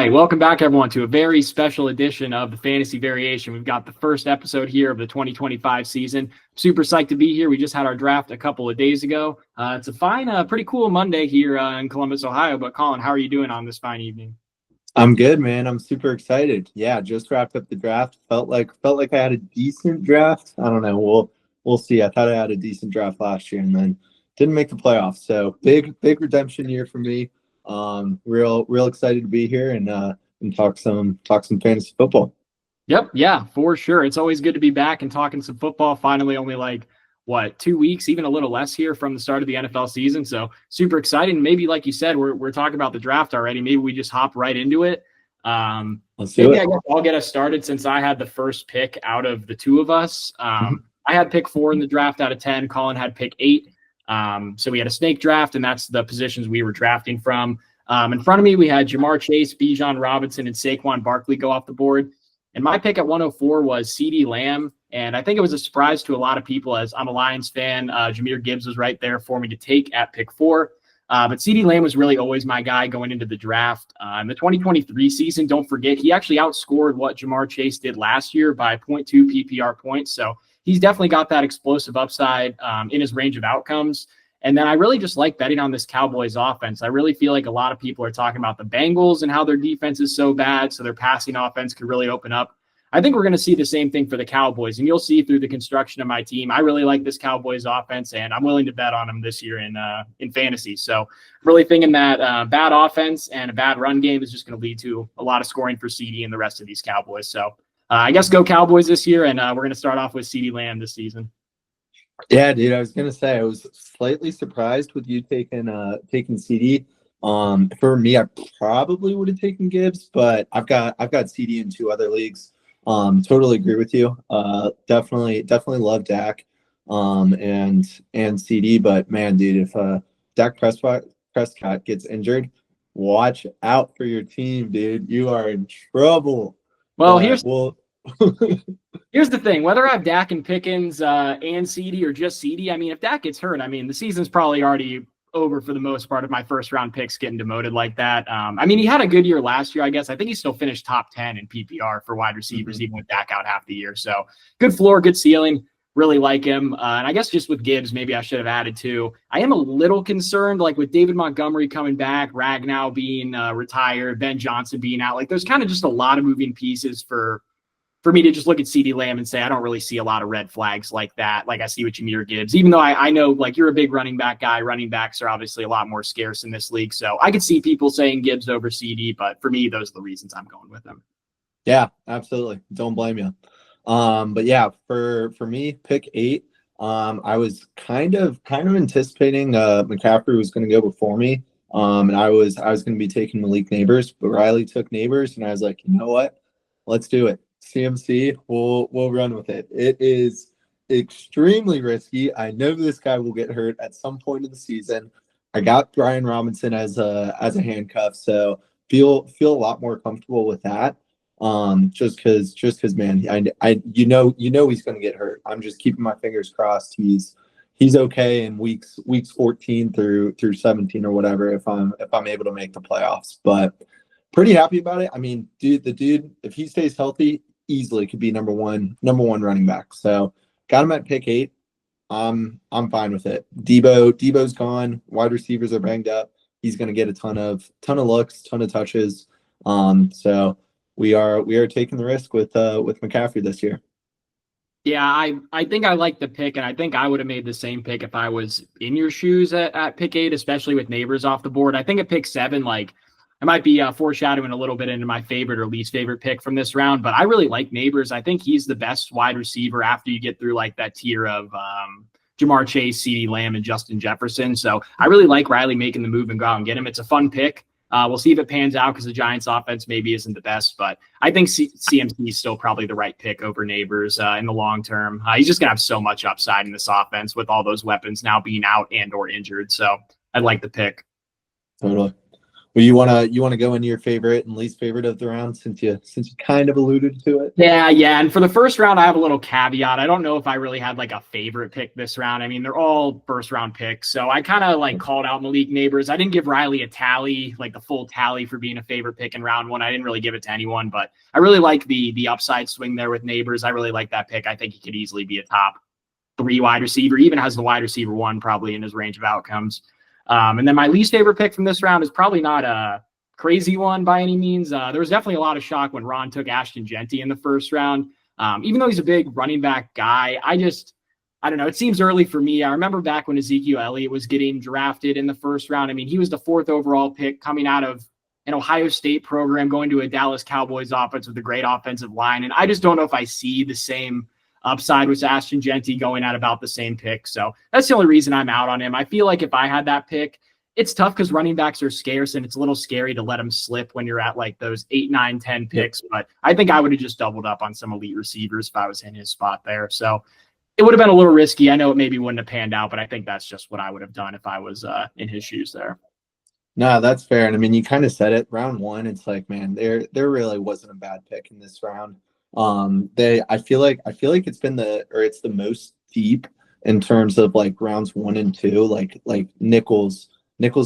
right, welcome back everyone to a very special edition of the Fantasy Variation. We've got the first episode here of the 2025 season. Super psyched to be here. We just had our draft a couple of days ago. It's a fine, pretty cool Monday here in Columbus, Ohio. But Colin, how are you doing on this fine evening? I'm good, man. I'm super excited. Yeah, just wrapped up the draft. Felt like I had a decent draft. I don't know. We'll see. I thought I had a decent draft last year and then didn't make the playoffs. So big redemption year for me. Real excited to be here and talk some fantasy football. Yep, yeah, for sure. It's always good to be back and talking some football. Finally, only like 2 weeks, even a little less here from the start of the NFL season. So super exciting. Maybe like you said, we're talking about the draft already. Maybe we just hop right into it. Let's do it. I guess I'll get us started since I had the first pick out of the two of us. I had pick 4 in the draft out of 10. Colin had pick 8. So we had a snake draft, and that's the positions we were drafting from. In front of me, we had Jamar Chase, Bijan Robinson, and Saquon Barkley go off the board. And my pick at 104 was CeeDee Lamb. And I think it was a surprise to a lot of people as I'm a Lions fan. Jahmyr Gibbs was right there for me to take at pick 4. But CeeDee Lamb was really always my guy going into the draft. In the 2023 season, don't forget, he actually outscored what Jamar Chase did last year by 0.2 PPR points. So he's definitely got that explosive upside in his range of outcomes. And then I really just like betting on this Cowboys offense. I really feel like a lot of people are talking about the Bengals and how their defense is so bad, so their passing offense could really open up. I think we're going to see the same thing for the Cowboys, and you'll see through the construction of my team. I really like this Cowboys offense, and I'm willing to bet on them this year in fantasy. So really thinking that bad offense and a bad run game is just going to lead to a lot of scoring for CeeDee and the rest of these Cowboys. So I guess go Cowboys this year, and we're going to start off with CeeDee Lamb this season. Yeah, dude, I was gonna say I was slightly surprised with you taking CeeDee. For me, I probably would have taken Gibbs, but I've got CeeDee in 2 other leagues. Totally agree with you. Definitely love Dak, and CeeDee. But man, dude, if Dak Prescott gets injured, watch out for your team, dude. You are in trouble. Well, here's the thing. Whether I have Dak and Pickens and CeeDee or just CeeDee, I mean, if Dak gets hurt, I mean, the season's probably already over for the most part of my first-round picks getting demoted like that. I mean, he had a good year last year, I guess. I think he still finished top 10 in PPR for wide receivers, even with Dak out half the year. So good floor, good ceiling. Really like him. And I guess just with Gibbs, maybe I should have added too. I am a little concerned, like with David Montgomery coming back, Ragnow being retired, Ben Johnson being out. Like there's kind of just a lot of moving pieces for me to just look at CeeDee Lamb and say, I don't really see a lot of red flags like that. Like I see what Jahmyr Gibbs, even though I know like you're a big running back guy, running backs are obviously a lot more scarce in this league. So I could see people saying Gibbs over CeeDee, but for me, those are the reasons I'm going with him. Yeah, absolutely. Don't blame you. But yeah, for me, pick 8. I was kind of anticipating McCaffrey was going to go before me. And I was going to be taking Malik Neighbors, but Riley took Neighbors, and I was like, you know what? Let's do it. CMC, we'll run with it. It is extremely risky. I know this guy will get hurt at some point in the season. I got Brian Robinson as a handcuff, so feel a lot more comfortable with that. Just because man, I you know he's going to get hurt. I'm just keeping my fingers crossed. He's okay in weeks 14 through 17 or whatever if I'm able to make the playoffs. But pretty happy about it. I mean, the dude, if he stays healthy, easily could be number one running back. So got him at pick 8. I'm fine with it. Debo's gone. Wide receivers are banged up. He's going to get a ton of looks, ton of touches. So we are taking the risk with McCaffrey this year. Yeah, I think I like the pick, and I think I would have made the same pick if I was in your shoes at pick 8, especially with Neighbors off the board. I think at pick 7, like I might be foreshadowing a little bit into my favorite or least favorite pick from this round, but I really like Neighbors. I think he's the best wide receiver after you get through like that tier of Jamar Chase, CeeDee Lamb, and Justin Jefferson. So I really like Riley making the move and go out and get him. It's a fun pick. We'll see if it pans out because the Giants offense maybe isn't the best, but I think CMC is still probably the right pick over Neighbors in the long term. He's just going to have so much upside in this offense with all those weapons now being out and or injured. So I like the pick. Totally. Well, you wanna go into your favorite and least favorite of the round since you kind of alluded to it. Yeah. And for the first round, I have a little caveat. I don't know if I really had like a favorite pick this round. I mean, they're all first round picks. So I kind of like called out Malik Neighbors. I didn't give Riley a tally, like the full tally for being a favorite pick in round one. I didn't really give it to anyone, but I really like the upside swing there with Neighbors. I really like that pick. I think he could easily be a top 3 wide receiver, even has the wide receiver 1 probably in his range of outcomes. And then my least favorite pick from this round is probably not a crazy one by any means. There was definitely a lot of shock when Ron took Ashton Genty in the first round. Even though he's a big running back guy, I don't know. It seems early for me. I remember back when Ezekiel Elliott was getting drafted in the first round. I mean, he was the 4th overall pick coming out of an Ohio State program, going to a Dallas Cowboys offense with a great offensive line. And I just don't know if I see the same upside with Ashton Genty going at about the same pick. So that's the only reason I'm out on him. I feel like if I had that pick, it's tough because running backs are scarce and it's a little scary to let them slip when you're at like those 8, 9, 10 picks. But I think I would have just doubled up on some elite receivers if I was in his spot there. So it would have been a little risky. I know it maybe wouldn't have panned out, but I think that's just what I would have done if I was in his shoes there. No, that's fair. And I mean, you kind of said it. Round one, it's like, man, there really wasn't a bad pick in this round. I feel like it's the most deep in terms of like rounds 1 and 2. Like Nichols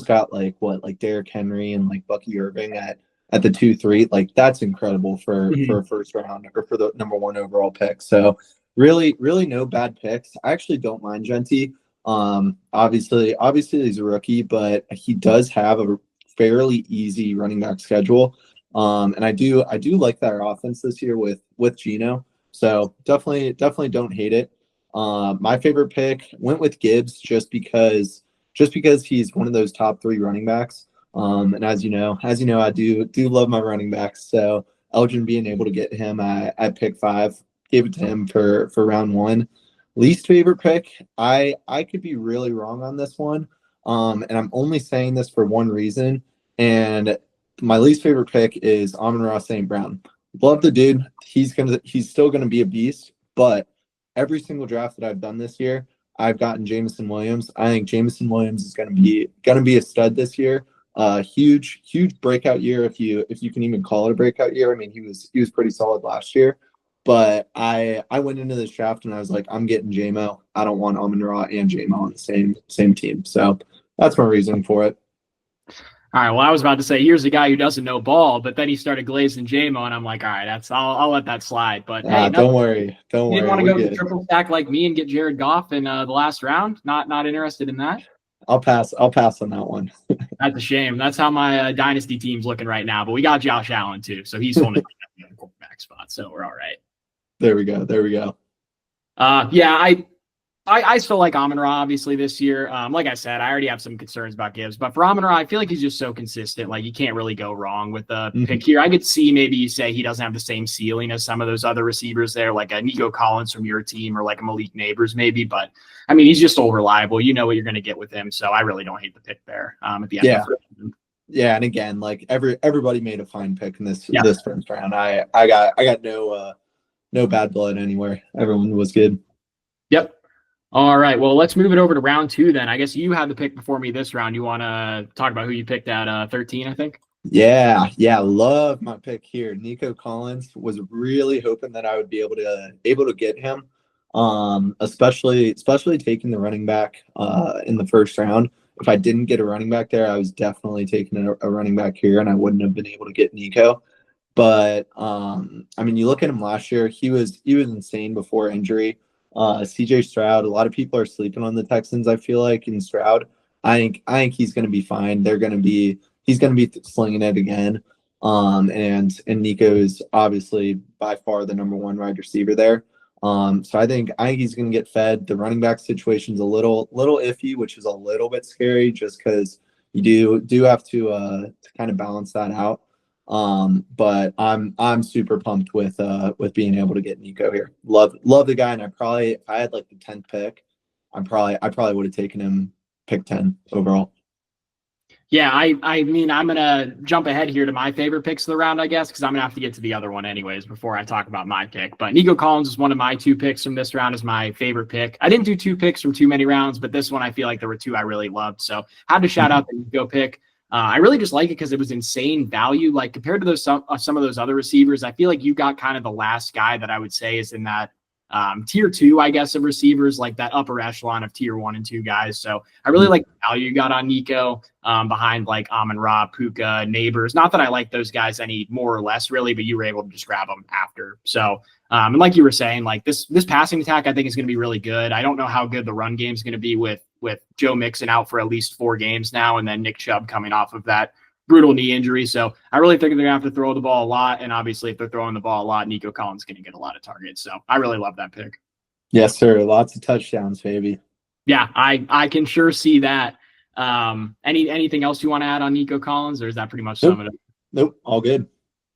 got like Derrick Henry and like Bucky Irving at the 2-3. Like that's incredible for a first round or for the number 1 overall pick. So really no bad picks. I actually don't mind Genty. Obviously he's a rookie, but he does have a fairly easy running back schedule. And I do like that offense this year with Geno. So definitely don't hate it. My favorite pick went with Gibbs just because he's one of those top 3 running backs. And as you know, I do love my running backs. So Elgin being able to get him at pick 5, gave it to him for round 1. Least favorite pick, I could be really wrong on this one. And I'm only saying this for one reason. And my least favorite pick is Amon-Ra St. Brown. Love the dude. He's still gonna be a beast. But every single draft that I've done this year, I've gotten Jameson Williams. I think Jameson Williams is gonna be a stud this year. Huge breakout year if you can even call it a breakout year. I mean, he was pretty solid last year. But I went into this draft and I was like, I'm getting JMO. I don't want Amon-Ra and JMO on the same team. So that's my reasoning for it. All right. Well, I was about to say, here's a guy who doesn't know ball, but then he started glazing JMO, and I'm like, all right, I'll let that slide. But hey, don't worry. You didn't want to go triple stack like me and get Jared Goff in the last round? Not interested in that? I'll pass on that one. That's a shame. That's how my dynasty team's looking right now. But we got Josh Allen too, so he's holding the quarterback spot, so we're all right. There we go. Yeah, I still like Amon-Ra obviously this year. Like I said, I already have some concerns about Gibbs, but for Amon-Ra, I feel like he's just so consistent. Like you can't really go wrong with the pick here. I could see maybe you say he doesn't have the same ceiling as some of those other receivers there, like a Nico Collins from your team or like a Malik Neighbors maybe. But I mean, he's just so reliable. You know what you're going to get with him, so I really don't hate the pick there. At the end. Yeah. Yeah, and again, like everybody made a fine pick in this first round. I got no bad blood anywhere. Everyone was good. Yep. All right. Well, let's move it over to round 2 then. I guess you had the pick before me this round. You want to talk about who you picked at 13, I think? Yeah. Love my pick here. Nico Collins. Was really hoping that I would be able to get him. Especially taking the running back in the first round. If I didn't get a running back there, I was definitely taking a running back here, and I wouldn't have been able to get Nico. But I mean, you look at him last year; he was insane before injury. CJ Stroud. A lot of people are sleeping on the Texans. I feel like in Stroud. I think he's going to be fine. He's going to be slinging it again. And Nico is obviously by far the number 1 wide receiver there. So I think he's going to get fed. The running back situation's a little iffy, which is a little bit scary just because you do have to kind of balance that out. But I'm super pumped with being able to get Nico here. Love the guy, and if I had like the 10th pick, I probably would have taken him pick 10 overall. Yeah, I mean, I'm going to jump ahead here to my favorite picks of the round, I guess, because I'm going to have to get to the other one anyways before I talk about my pick. But Nico Collins is one of my 2 picks from this round, is my favorite pick. I didn't do 2 picks from too many rounds, but this one I feel like there were 2 I really loved. So I had to shout out the Nico pick. I really just like it because it was insane value. Like compared to those some of those other receivers, I feel like you got kind of the last guy that I would say is in that tier 2, I guess, of receivers, like that upper echelon of tier 1 and 2 guys. So I really like the value you got on Nico behind like Amon-Ra, Puka, Neighbors. Not that I like those guys any more or less really, but you were able to just grab them after. So and like you were saying, like this passing attack, I think is going to be really good. I don't know how good the run game is going to be with Joe Mixon out for at least 4 games now, and then Nick Chubb coming off of that brutal knee injury. So I really think they're going to have to throw the ball a lot. And obviously, if they're throwing the ball a lot, Nico Collins is going to get a lot of targets. So I really love that pick. Yes, sir. Lots of touchdowns, baby. Yeah, I can sure see that. Anything else you want to add on Nico Collins, or is that pretty much sum it up? Nope. All good.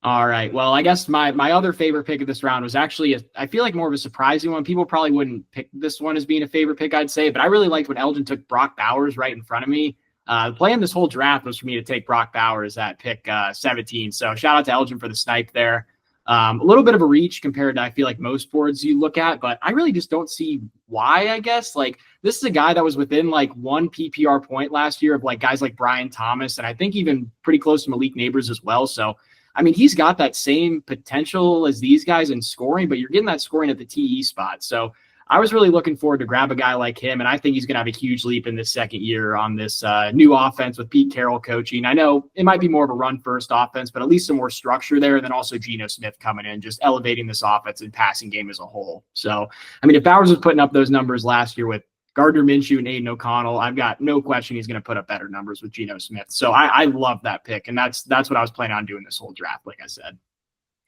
All right. Well, I guess my other favorite pick of this round was actually, I feel like more of a surprising one. People probably wouldn't pick this one as being a favorite pick, I'd say, but I really liked when Elgin took Brock Bowers right in front of me. The plan this whole draft was for me to take Brock Bowers at pick 17. So shout out to Elgin for the snipe there. A little bit of a reach compared to, I feel like, most boards you look at, but I really just don't see why, I guess. Like, this is a guy that was within like 1 PPR point last year of like guys like Brian Thomas, and I think even pretty close to Malik Neighbors as well. So, I mean, he's got that same potential as these guys in scoring, but you're getting that scoring at the TE spot. So I was really looking forward to grab a guy like him, and I think he's going to have a huge leap in this second year on this new offense with Pete Carroll coaching. I know it might be more of a run-first offense, but at least some more structure there, and then also Geno Smith coming in, just elevating this offense and passing game as a whole. So, I mean, if Bowers was putting up those numbers last year with Gardner Minshew and Aiden O'Connell, I've got no question he's going to put up better numbers with Geno Smith. So I love that pick, and that's what I was planning on doing this whole draft, like I said.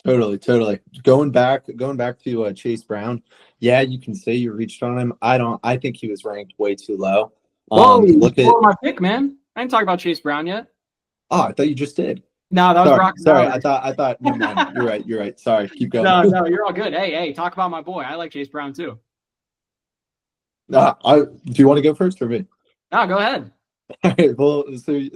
Totally. Going back to Chase Brown. Yeah, you can say you reached on him. I think he was ranked way too low. Look at my pick, man. I didn't talk about Chase Brown yet. Oh, I thought you just did. No, that was Brock. Sorry, I thought. Never mind. You're right. Sorry, keep going. No, you're all good. Hey, talk about my boy. I like Chase Brown too. Do you want to go first or me? No, go ahead. All right. Well,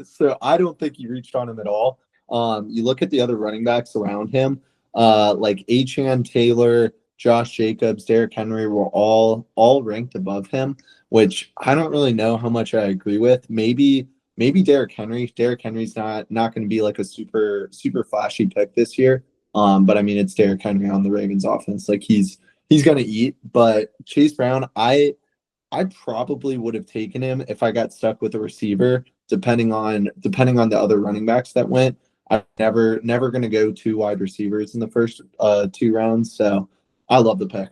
so I don't think you reached on him at all. You look at the other running backs around him, like Achane, Taylor, Josh Jacobs, Derrick Henry were all ranked above him, which I don't really know how much I agree with. Maybe Derrick Henry. Derrick Henry's not going to be like a super flashy pick this year. But I mean, it's Derrick Henry on the Ravens offense. Like he's going to eat. But Chase Brown, I probably would have taken him if I got stuck with a receiver, depending on the other running backs that went. I'm never going to go 2 wide receivers in the first 2 rounds. So I love the pick.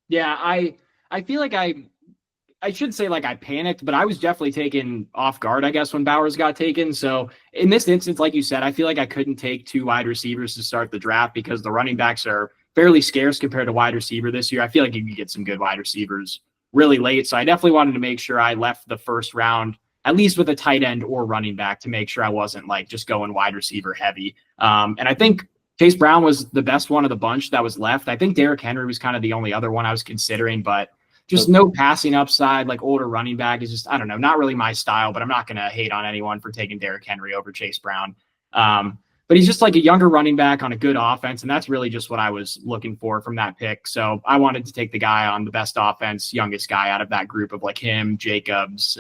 Yeah, I feel like I should say like I panicked, but I was definitely taken off guard, I guess, when Bowers got taken. So in this instance, like you said, I feel like I couldn't take 2 wide receivers to start the draft because the running backs are fairly scarce compared to wide receiver this year. I feel like you can get some good wide receivers really late. So I definitely wanted to make sure I left the first round at least with a tight end or running back to make sure I wasn't like just going wide receiver heavy. And I think Chase Brown was the best one of the bunch that was left. I think Derrick Henry was kind of the only other one I was considering, but just no passing upside, like older running back is just, I don't know, not really my style, but I'm not going to hate on anyone for taking Derrick Henry over Chase Brown. But he's just like a younger running back on a good offense, and that's really just what I was looking for from that pick. So I wanted to take the guy on the best offense, youngest guy out of that group of like him, Jacobs,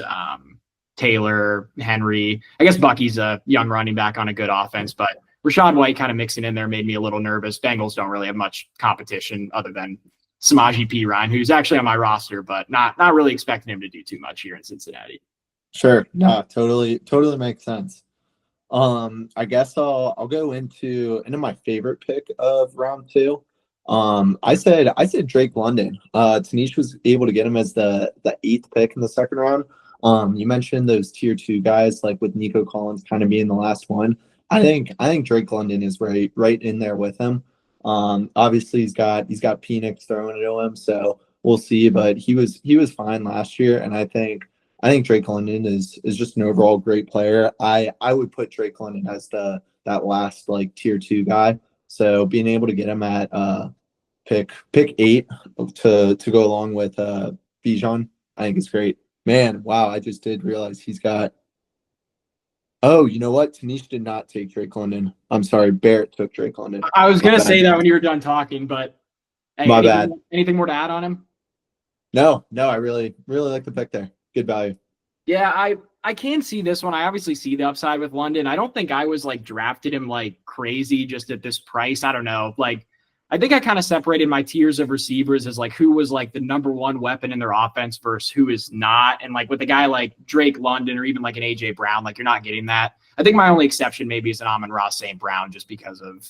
Taylor, Henry. I guess Bucky's a young running back on a good offense, but Rachaad White kind of mixing in there made me a little nervous. Bengals don't really have much competition other than Samaje Perine, who's actually on my roster, but not really expecting him to do too much here in Cincinnati. Sure. No, totally makes sense. I guess I'll go into my favorite pick of round 2. I said Drake London. Tanish was able to get him as the 8th pick in the second round. You mentioned those tier 2 guys, like with Nico Collins kind of being the last one. I think Drake London is right in there with him. Obviously he's got Penix throwing it to him, so we'll see. But he was fine last year, and I think Drake London is just an overall great player. I would put Drake London as that last like tier 2 guy. So being able to get him at pick 8 to go along with Bijan, I think is great. Man, wow! I just did realize he's got. Oh, you know what? Tanish did not take Drake London. I'm sorry, Barrett took Drake London. I was going to say that when you were done talking, but hey, my bad. Anything more to add on him? No, I really like the pick there. Good value. Yeah, I can see this one. I obviously see the upside with London. I don't think I was like drafted him like crazy just at this price. I don't know. Like, I think I kind of separated my tiers of receivers as like who was like the number one weapon in their offense versus who is not. And like with a guy like Drake London or even like an AJ Brown, like you're not getting that. I think my only exception maybe is an Amon-Ra St. Brown just because of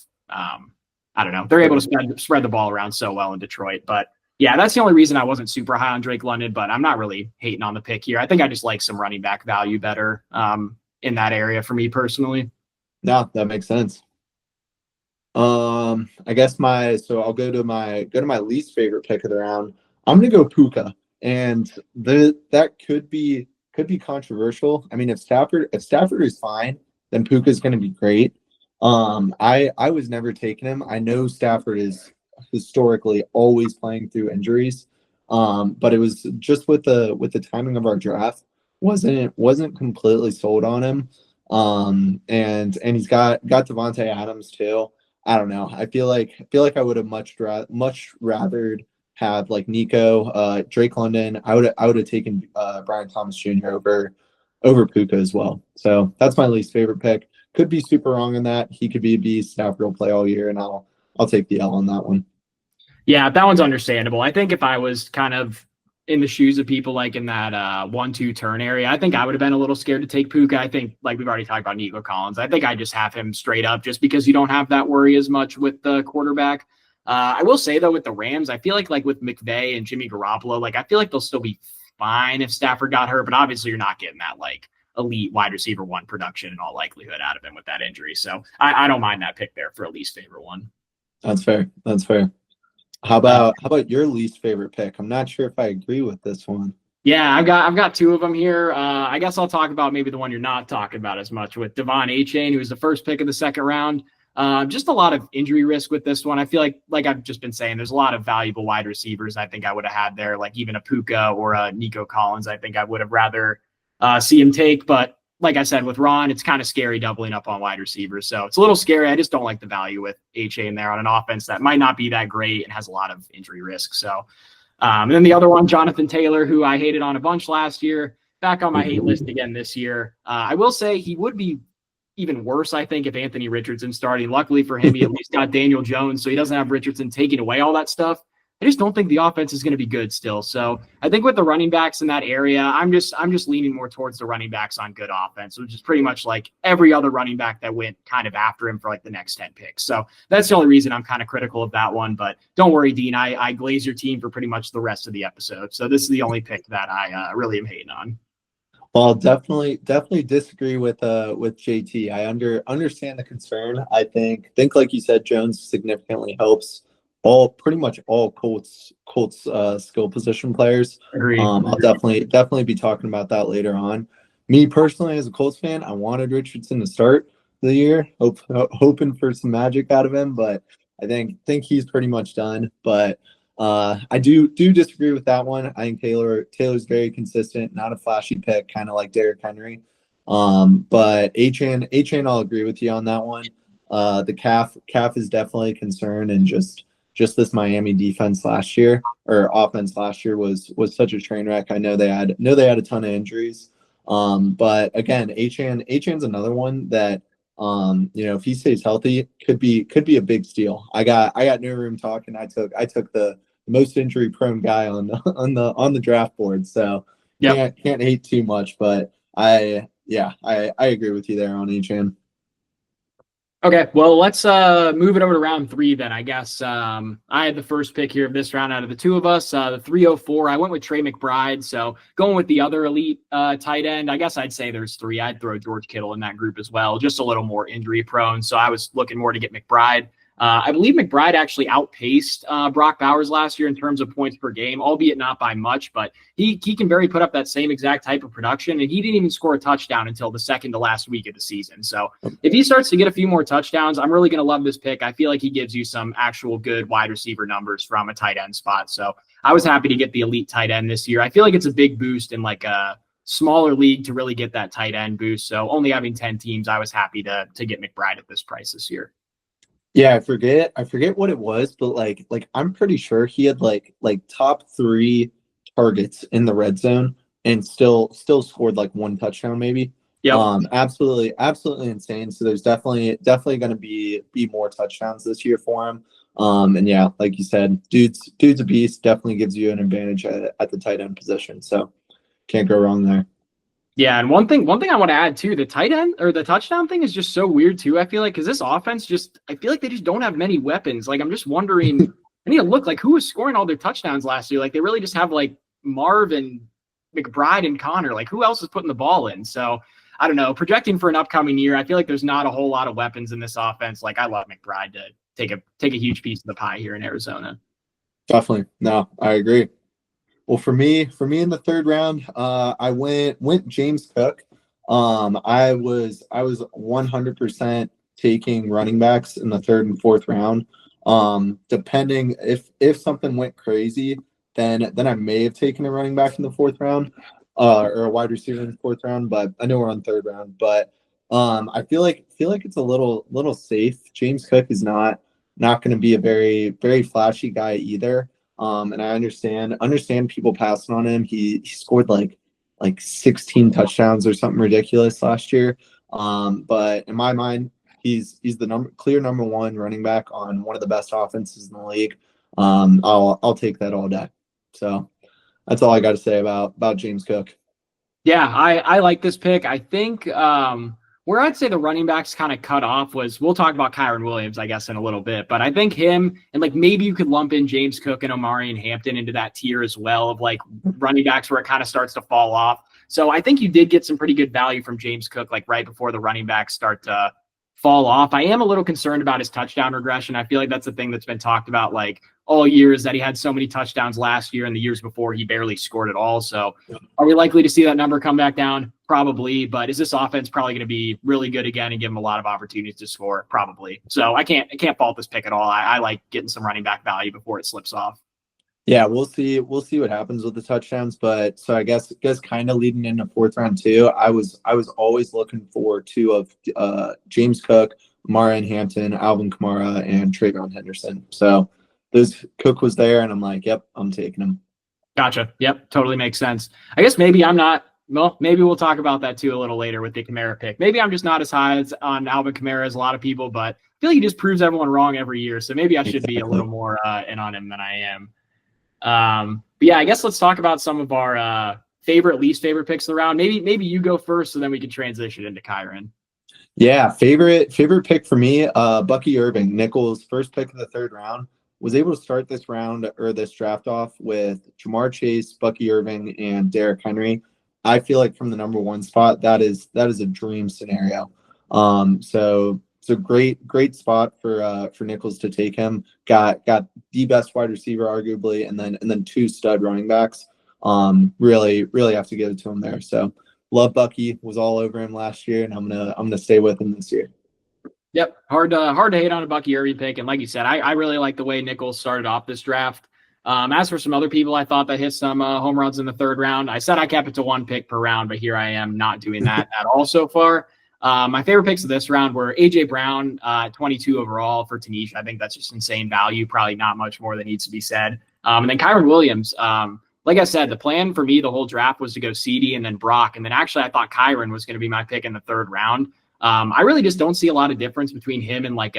I don't know. They're able to spread the ball around so well in Detroit. But yeah, that's the only reason I wasn't super high on Drake London, but I'm not really hating on the pick here. I think I just like some running back value better in that area for me personally. No, that makes sense. I guess I'll go to my least favorite pick of the round. I'm gonna go Puka, and that could be controversial. I mean, if Stafford is fine, then Puka is gonna be great. I was never taking him. I know Stafford is historically always playing through injuries, but it was just with the timing of our draft wasn't completely sold on him. And he's got Devontae Adams too. I don't know. I feel like I would have much rather have like Nico, Drake London. I would have taken Brian Thomas Jr. over Puka as well. So that's my least favorite pick. Could be super wrong on that. He could be a beast. Stafford will play all year, and I'll take the L on that one. Yeah, that one's understandable. I think if I was kind of in the shoes of people like in that 1-2 turn area, I think I would have been a little scared to take Puka. I think like we've already talked about Nico Collins. I think I just have him straight up just because you don't have that worry as much with the quarterback. I will say though with the Rams, I feel like with McVay and Jimmy Garoppolo, like I feel like they'll still be fine if Stafford got hurt, but obviously you're not getting that like elite wide receiver one production in all likelihood out of him with that injury. So I don't mind that pick there for a least favorite one. That's fair. That's fair. How about your least favorite pick? I'm not sure if I agree with this one. Yeah, I've got two of them here. I guess I'll talk about maybe the one you're not talking about as much with Devon Achane, who was the first pick of the second round. Just a lot of injury risk with this one. I feel like I've just been saying, there's a lot of valuable wide receivers I think I would have had there, like even a Puka or a Nico Collins. I think I would have rather see him take. But like I said, with Ron, it's kind of scary doubling up on wide receivers. So it's a little scary. I just don't like the value with Achane there on an offense that might not be that great and has a lot of injury risk. So and then the other one, Jonathan Taylor, who I hated on a bunch last year, back on my hate list again this year. I will say he would be even worse, I think, if Anthony Richardson starting. Luckily for him, he at least got Daniel Jones, so he doesn't have Richardson taking away all that stuff. I just don't think the offense is going to be good still. So I think with the running backs in that area, I'm just leaning more towards the running backs on good offense, which is pretty much like every other running back that went kind of after him for like the next 10 picks. So that's the only reason I'm kind of critical of that one. But don't worry, Dean, I glaze your team for pretty much the rest of the episode. So this is the only pick that I really am hating on. Well, definitely disagree with JT. I understand the concern. I think like you said, Jones significantly helps pretty much all Colts skill position players. Agreed. I'll definitely be talking about that later on. Me personally, as a Colts fan, I wanted Richardson to start the year, hoping for some magic out of him, but I think he's pretty much done. But I do disagree with that one. I think Taylor's very consistent, not a flashy pick, kind of like Derrick Henry. But Achane, I'll agree with you on that one. The calf is definitely a concern, and just this Miami defense last year or offense last year was such a train wreck. I know they had a ton of injuries. But again, Achane's another one that if he stays healthy, could be a big steal. I got no room talking. I took the most injury prone guy on the draft board. So can't hate too much, but I agree with you there on Achane. Okay, well, let's move it over to round 3 then, I guess. I had the first pick here of this round out of the two of us, the 304. I went with Trey McBride, so going with the other elite tight end, I guess I'd say there's 3. I'd throw George Kittle in that group as well, just a little more injury prone, so I was looking more to get McBride. I believe McBride actually outpaced Brock Bowers last year in terms of points per game, albeit not by much, but he can put up that same exact type of production, and he didn't even score a touchdown until the second to last week of the season. So if he starts to get a few more touchdowns, I'm really going to love this pick. I feel like he gives you some actual good wide receiver numbers from a tight end spot. So I was happy to get the elite tight end this year. I feel like it's a big boost in like a smaller league to really get that tight end boost. So only having 10 teams, I was happy to get McBride at this price this year. Yeah, I forget what it was, but like I'm pretty sure he had like top 3 targets in the red zone and still scored like one touchdown maybe. Yep. Absolutely insane. So there's definitely going to be more touchdowns this year for him. And yeah, like you said, dude's a beast. Definitely gives you an advantage at the tight end position. So can't go wrong there. Yeah, and one thing I want to add too, the tight end or the touchdown thing is just so weird too. I feel like because this offense I feel like they just don't have many weapons. Like I'm just wondering, I need to look like who was scoring all their touchdowns last year. Like they really just have like Marv and McBride and Connor. Like who else is putting the ball in? So I don't know. Projecting for an upcoming year, I feel like there's not a whole lot of weapons in this offense. Like I love McBride to take a huge piece of the pie here in Arizona. Definitely. No, I agree. Well, for me in the third round, I went James Cook. I was 100% taking running backs in the third and fourth round. Depending if something went crazy, then I may have taken a running back in the fourth round, or a wide receiver in the fourth round. But I know we're on third round. But I feel like it's a little safe. James Cook is not going to be a very flashy guy either. And I understand people passing on him. He scored like 16 touchdowns or something ridiculous last year. But in my mind, he's the clear number one running back on one of the best offenses in the league. I'll take that all day. So that's all I got to say about James Cook. Yeah, I like this pick. I think where I'd say the running backs kind of cut off was, we'll talk about Kyren Williams, I guess, in a little bit, but I think him and like maybe you could lump in James Cook and Omari and Hampton into that tier as well of like running backs where it kind of starts to fall off. So I think you did get some pretty good value from James Cook like right before the running backs start to fall off. I am a little concerned about his touchdown regression. I feel like that's the thing that's been talked about like all year, is that he had so many touchdowns last year and the years before he barely scored at all. So are we likely to see that number come back down? Probably. But is this offense probably going to be really good again and give him a lot of opportunities to score? Probably. So I can't fault this pick at all. I like getting some running back value before it slips off. Yeah, we'll see what happens with the touchdowns. But so I guess kind of leading into fourth round too. I was always looking for two of James Cook, Marion Hampton, Alvin Kamara, and Trayvon Henderson. So those Cook was there, and I'm like, yep, I'm taking him. Gotcha. Yep, totally makes sense. I guess maybe I'm not. Well, maybe we'll talk about that too a little later with the Kamara pick. Maybe I'm just not as high on Alvin Kamara as a lot of people, but I feel like he just proves everyone wrong every year. So maybe I should be a little more in on him than I am. But yeah, I guess let's talk about some of our least favorite picks of the round. Maybe you go first, so then we can transition into Kyren. Yeah, favorite pick for me, Bucky Irving, Nichols, first pick of the third round. Was able to start this round or this draft off with Jamar Chase, Bucky Irving, and Derrick Henry. I feel like from the number one spot, that is a dream scenario. So it's a great spot for Nichols to take him. Got the best wide receiver arguably, and then two stud running backs. Really have to give it to him there. So love Bucky, was all over him last year, and I'm gonna stay with him this year. Yep, hard to hate on a Bucky Irving pick, and like you said, I really like the way Nichols started off this draft. As for some other people, I thought that hit some home runs in the third round. I said I kept it to one pick per round, but here I am not doing that at all so far. My favorite picks of this round were A.J. Brown, 22 overall for Tanisha. I think that's just insane value, probably not much more that needs to be said. And then Kyren Williams. Like I said, the plan for me the whole draft was to go CD and then Brock. And then actually I thought Kyren was going to be my pick in the third round. I really just don't see a lot of difference between him and like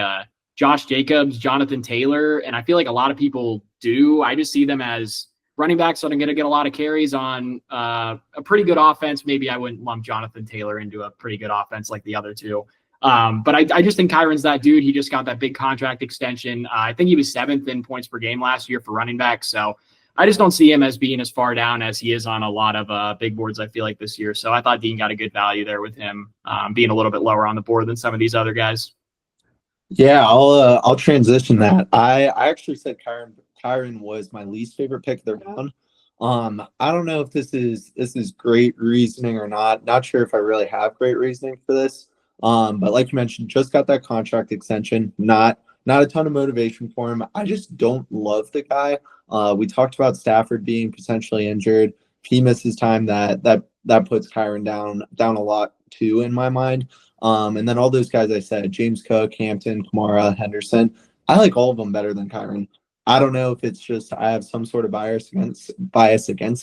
Josh Jacobs, Jonathan Taylor. And I feel like a lot of people do. I just see them as running backs that are going to get a lot of carries on a pretty good offense. Maybe I wouldn't lump Jonathan Taylor into a pretty good offense like the other two. But I just think Kyren's that dude. He just got that big contract extension. I think he was 7th in points per game last year for running backs. So I just don't see him as being as far down as he is on a lot of big boards, I feel like, this year. So I thought Dean got a good value there with him being a little bit lower on the board than some of these other guys. Yeah, I'll transition that. I actually said Kyren was my least favorite pick of the round. I don't know if this is great reasoning or not. Not sure if I really have great reasoning for this. But like you mentioned, just got that contract extension. Not a ton of motivation for him. I just don't love the guy. We talked about Stafford being potentially injured. If he misses time, that puts Kyren down a lot too in my mind. And then all those guys I said, James Cook, Hampton, Kamara, Henderson, I like all of them better than Kyren. I don't know if it's just I have some sort of bias against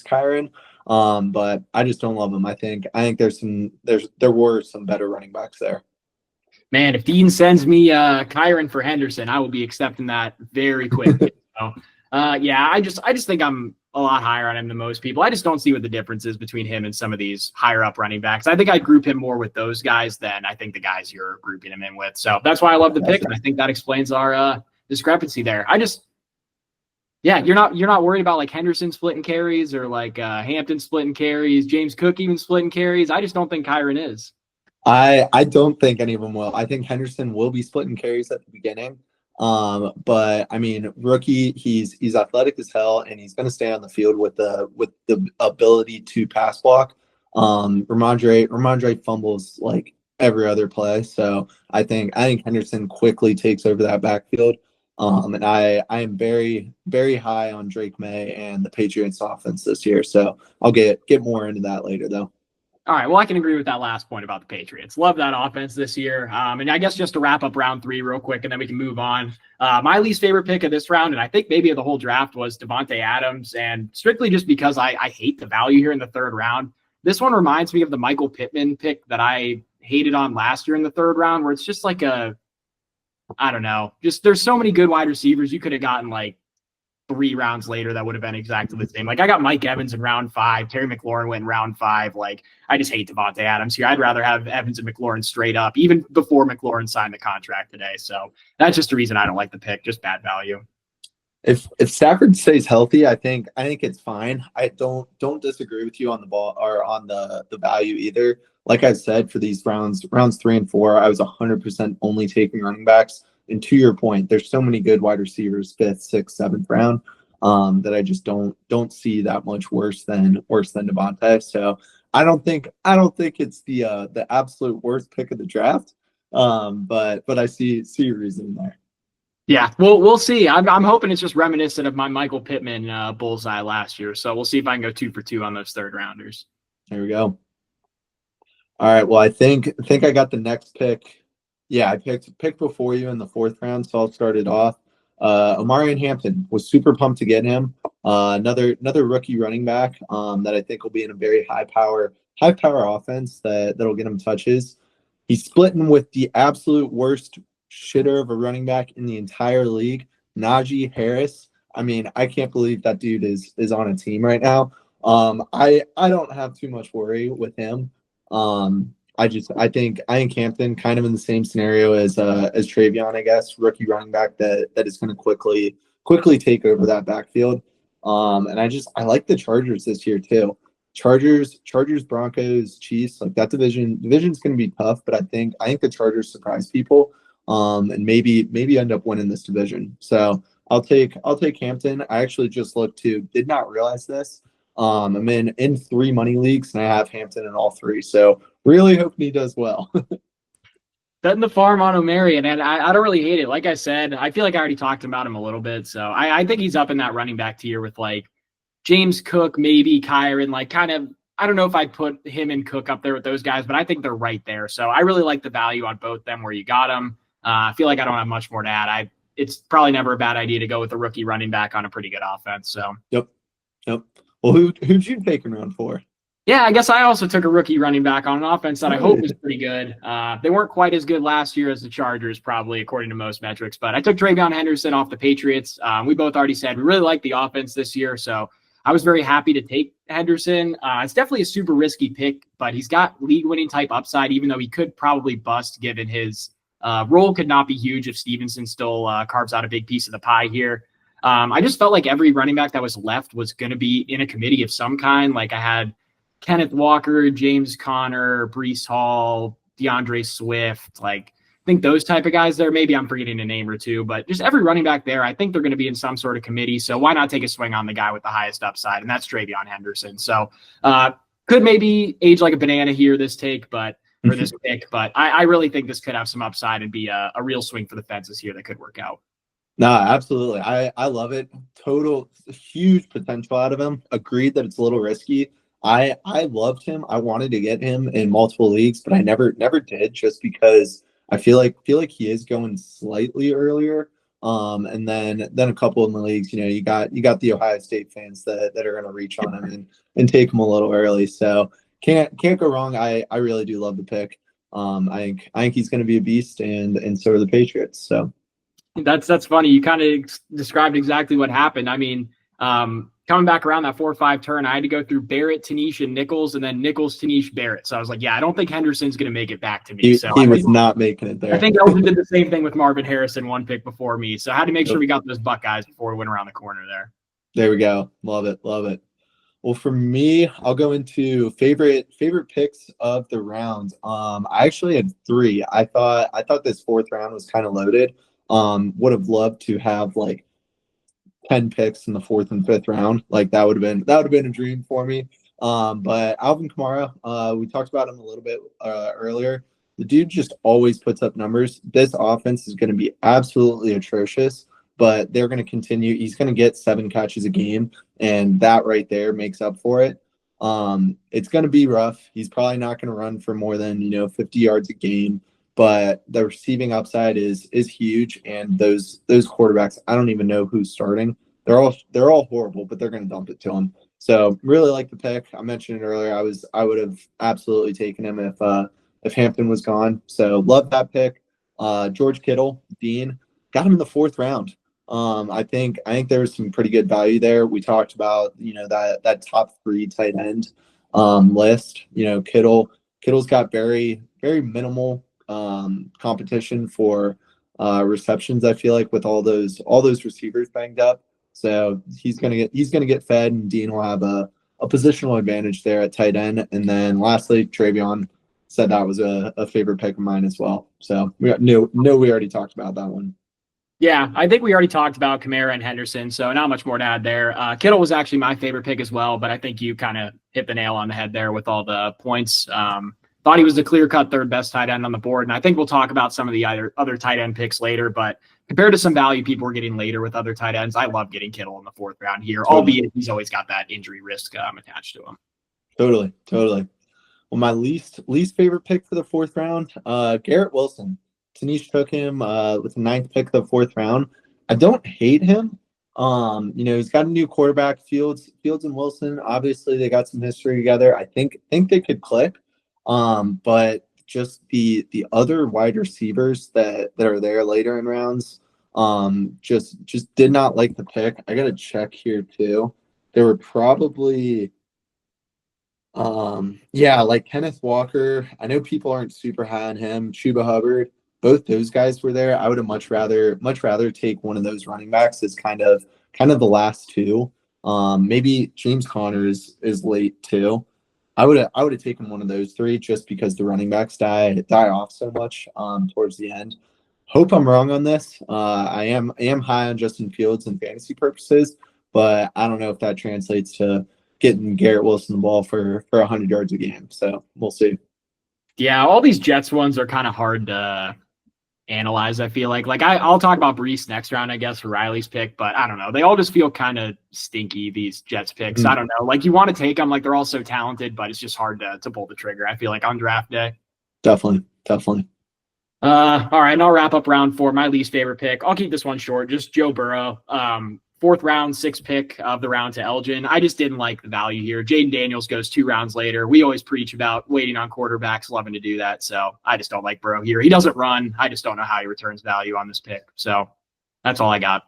Kyren, But I just don't love him. I think there were some better running backs there. Man, if Dean sends me Kyron for Henderson, I will be accepting that very quickly. So, yeah, I just think I'm a lot higher on him than most people. I just don't see what the difference is between him and some of these higher up running backs. I think I'd group him more with those guys than I think the guys you're grouping him in with. So that's why I love the pick, and I think that explains our discrepancy there. Yeah, you're not worried about like Henderson splitting carries or like Hampton splitting carries, James Cook even splitting carries. I just don't think Kyron is. I don't think any of them will. I think Henderson will be splitting carries at the beginning. But I mean, rookie, he's athletic as hell, and he's going to stay on the field with the ability to pass block. Ramondre fumbles like every other play, so I think Henderson quickly takes over that backfield. And I am very very high on Drake May and the Patriots offense this year. So I'll get more into that later though. All right. Well, I can agree with that last point about the Patriots. Love that offense this year. And I guess just to wrap up round 3 real quick, and then we can move on. My least favorite pick of this round, and I think maybe of the whole draft, was Devontae Adams. And strictly just because I hate the value here in the 3rd round. This one reminds me of the Michael Pittman pick that I hated on last year in the 3rd round, where it's just like I don't know, just there's so many good wide receivers. You could have gotten like 3 rounds later that would have been exactly the same. Like I got Mike Evans in round 5, Terry McLaurin went in round 5. Like I just hate Devontae Adams here. I'd rather have Evans and McLaurin straight up, even before McLaurin signed the contract today. So that's just the reason I don't like the pick. Just bad value. If Stafford stays healthy, I think it's fine. I don't disagree with you on the ball or on the value either. Like I said, for these rounds 3 and 4, I was 100% only taking running backs. And to your point, there's so many good wide receivers, 5th, 6th, 7th round, that I just don't see that much worse than Devontae. So I don't think it's the absolute worst pick of the draft. But I see your reason there. Yeah, we'll see. I'm hoping it's just reminiscent of my Michael Pittman bullseye last year. So we'll see if I can go 2 for 2 on those 3rd rounders. There we go. All right. Well, I think I got the next pick. Yeah, I picked before you in the 4th round, so I'll start it off. Omarion Hampton, was super pumped to get him. Another rookie running back that I think will be in a very high power offense that'll get him touches. He's splitting with the absolute worst shitter of a running back in the entire league, Najee Harris. I mean, I can't believe that dude is on a team right now. I don't have too much worry with him. I think Hampton kind of in the same scenario as Travion, I guess, rookie running back that is going to quickly take over that backfield. And I like the Chargers this year too. Chargers, Broncos, Chiefs, like that division's going to be tough, but I think the Chargers surprise people, and maybe end up winning this division. So I'll take Hampton. I actually just looked too, did not realize this. I'm in 3 money leagues and I have Hampton in all 3. So really hoping he does well. Betting the farm on Omarion, and I don't really hate it. Like I said, I feel like I already talked about him a little bit. So I think he's up in that running back tier with like James Cook, maybe Kyron, like kind of, I don't know if I'd put him and Cook up there with those guys, but I think they're right there. So I really like the value on both them where you got them. I feel like I don't have much more to add. It's probably never a bad idea to go with a rookie running back on a pretty good offense. So Yep. Well, who'd you take in round 4? Yeah, I guess I also took a rookie running back on an offense that I hope is pretty good. They weren't quite as good last year as the Chargers, probably, according to most metrics. But I took Travion Henderson off the Patriots. We both already said we really like the offense this year, so I was very happy to take Henderson. It's definitely a super risky pick, but he's got league-winning type upside, even though he could probably bust given his role could not be huge if Stevenson still carves out a big piece of the pie here. I just felt like every running back that was left was going to be in a committee of some kind. Like I had Kenneth Walker, James Conner, Breece Hall, DeAndre Swift, like I think those type of guys there. Maybe I'm forgetting a name or two, but just every running back there, I think they're going to be in some sort of committee. So why not take a swing on the guy with the highest upside? And that's Travion Henderson. So could maybe age like a banana here, this take, but for this pick, but I really think this could have some upside and be a real swing for the fences here that could work out. No, absolutely. I love it. Total huge potential out of him. Agreed that it's a little risky. I loved him. I wanted to get him in multiple leagues, but I never did just because I feel like he is going slightly earlier. And then a couple in the leagues, you got the Ohio State fans that are going to reach on him and take him a little early. So can't go wrong. I really do love the pick. I think he's going to be a beast, and so are the Patriots. So That's funny. You kind of described exactly what happened. I mean, coming back around that 4-5 turn, I had to go through Barrett, Tanish, and Nichols, and then Nichols, Tanish, Barrett. So I was like, yeah, I don't think Henderson's going to make it back to me. He was not making it there. I think Elgin did the same thing with Marvin Harrison, one pick before me. So I had to make sure we got those Buckeyes before we went around the corner there. There we go. Love it. Well, for me, I'll go into favorite picks of the round. I actually had 3. I thought this 4th round was kind of loaded. Would have loved to have like 10 picks in the 4th and 5th round. Like that would have been a dream for me. But Alvin Kamara, we talked about him a little bit earlier. The dude just always puts up numbers. This offense is going to be absolutely atrocious, but they're going to continue. He's going to get 7 catches a game, and that right there makes up for it. It's going to be rough. He's probably not going to run for more than 50 yards a game, but the receiving upside is huge. And those quarterbacks, I don't even know who's starting. They're all horrible, but they're going to dump it to him. So really like the pick. I mentioned it earlier. I would have absolutely taken him if Hampton was gone. So love that pick. George Kittle, Dean, got him in the 4th round. I think there's some pretty good value there. We talked about that top 3 tight end list. Kittle's got very very minimal competition for receptions. I feel like with all those receivers banged up, so he's gonna get fed, and Dean will have a positional advantage there at tight end. And then lastly, Travion said that was a favorite pick of mine as well. So we already talked about that one. Yeah, I think we already talked about Kamara and Henderson, so not much more to add there. Kittle was actually my favorite pick as well, but I think you kind of hit the nail on the head there with all the points. Thought he was the clear-cut 3rd best tight end on the board, and I think we'll talk about some of the other tight end picks later, but compared to some value people were getting later with other tight ends, I love getting Kittle in the 4th round here, albeit he's always got that injury risk attached to him. Totally. Well, my least favorite pick for the 4th round, Garrett Wilson. Tanish took him with the 9th pick of the 4th round. I don't hate him. He's got a new quarterback, Fields and Wilson. Obviously, they got some history together. I think they could click. But just the other wide receivers that are there later in rounds, just did not like the pick. I got to check here too. There were probably like Kenneth Walker. I know people aren't super high on him. Chuba Hubbard. Both those guys were there. I would have much rather take one of those running backs as kind of the last 2. Maybe James Conner is late too. I would have taken one of those 3 just because the running backs die off so much towards the end. Hope I'm wrong on this. I am high on Justin Fields in fantasy purposes, but I don't know if that translates to getting Garrett Wilson the ball for 100 yards a game. So we'll see. Yeah, all these Jets ones are kind of hard to analyze. I feel like I'll talk about Brees next round, I guess, for Riley's pick, but I don't know. They all just feel kind of stinky, these Jets picks. Mm-hmm. I don't know. Like, you want to take them, like they're all so talented, but it's just hard to pull the trigger, I feel like, on draft day. Definitely. All right, and I'll wrap up round 4. My least favorite pick. I'll keep this one short. Just Joe Burrow. 4th round, 6th pick of the round to Elgin. I just didn't like the value here. Jaden Daniels goes 2 rounds later. We always preach about waiting on quarterbacks, loving to do that. So I just don't like Burrow here. He doesn't run. I just don't know how he returns value on this pick. So that's all I got.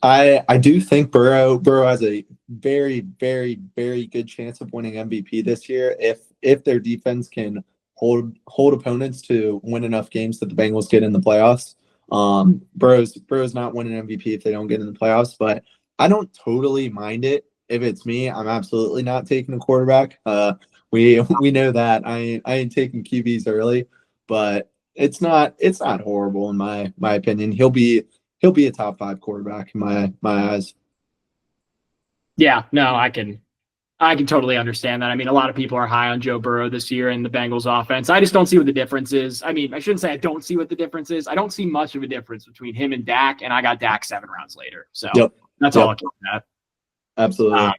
I do think Burrow has a very, very, very good chance of winning MVP this year if their defense can hold opponents to win enough games that the Bengals get in the playoffs. Burrow's not winning MVP if they don't get in the playoffs, but I don't totally mind it. If it's me, I'm absolutely not taking a quarterback. We know that I ain't taking QBs early, but it's not horrible in my opinion. He'll be a top 5 quarterback in my eyes. Yeah, no, I can totally understand that. I mean, a lot of people are high on Joe Burrow this year in the Bengals offense. I just don't see what the difference is. I mean, I shouldn't say I don't see what the difference is. I don't see much of a difference between him and Dak, and I got Dak 7 rounds later. So That's all I'll keep that. Absolutely.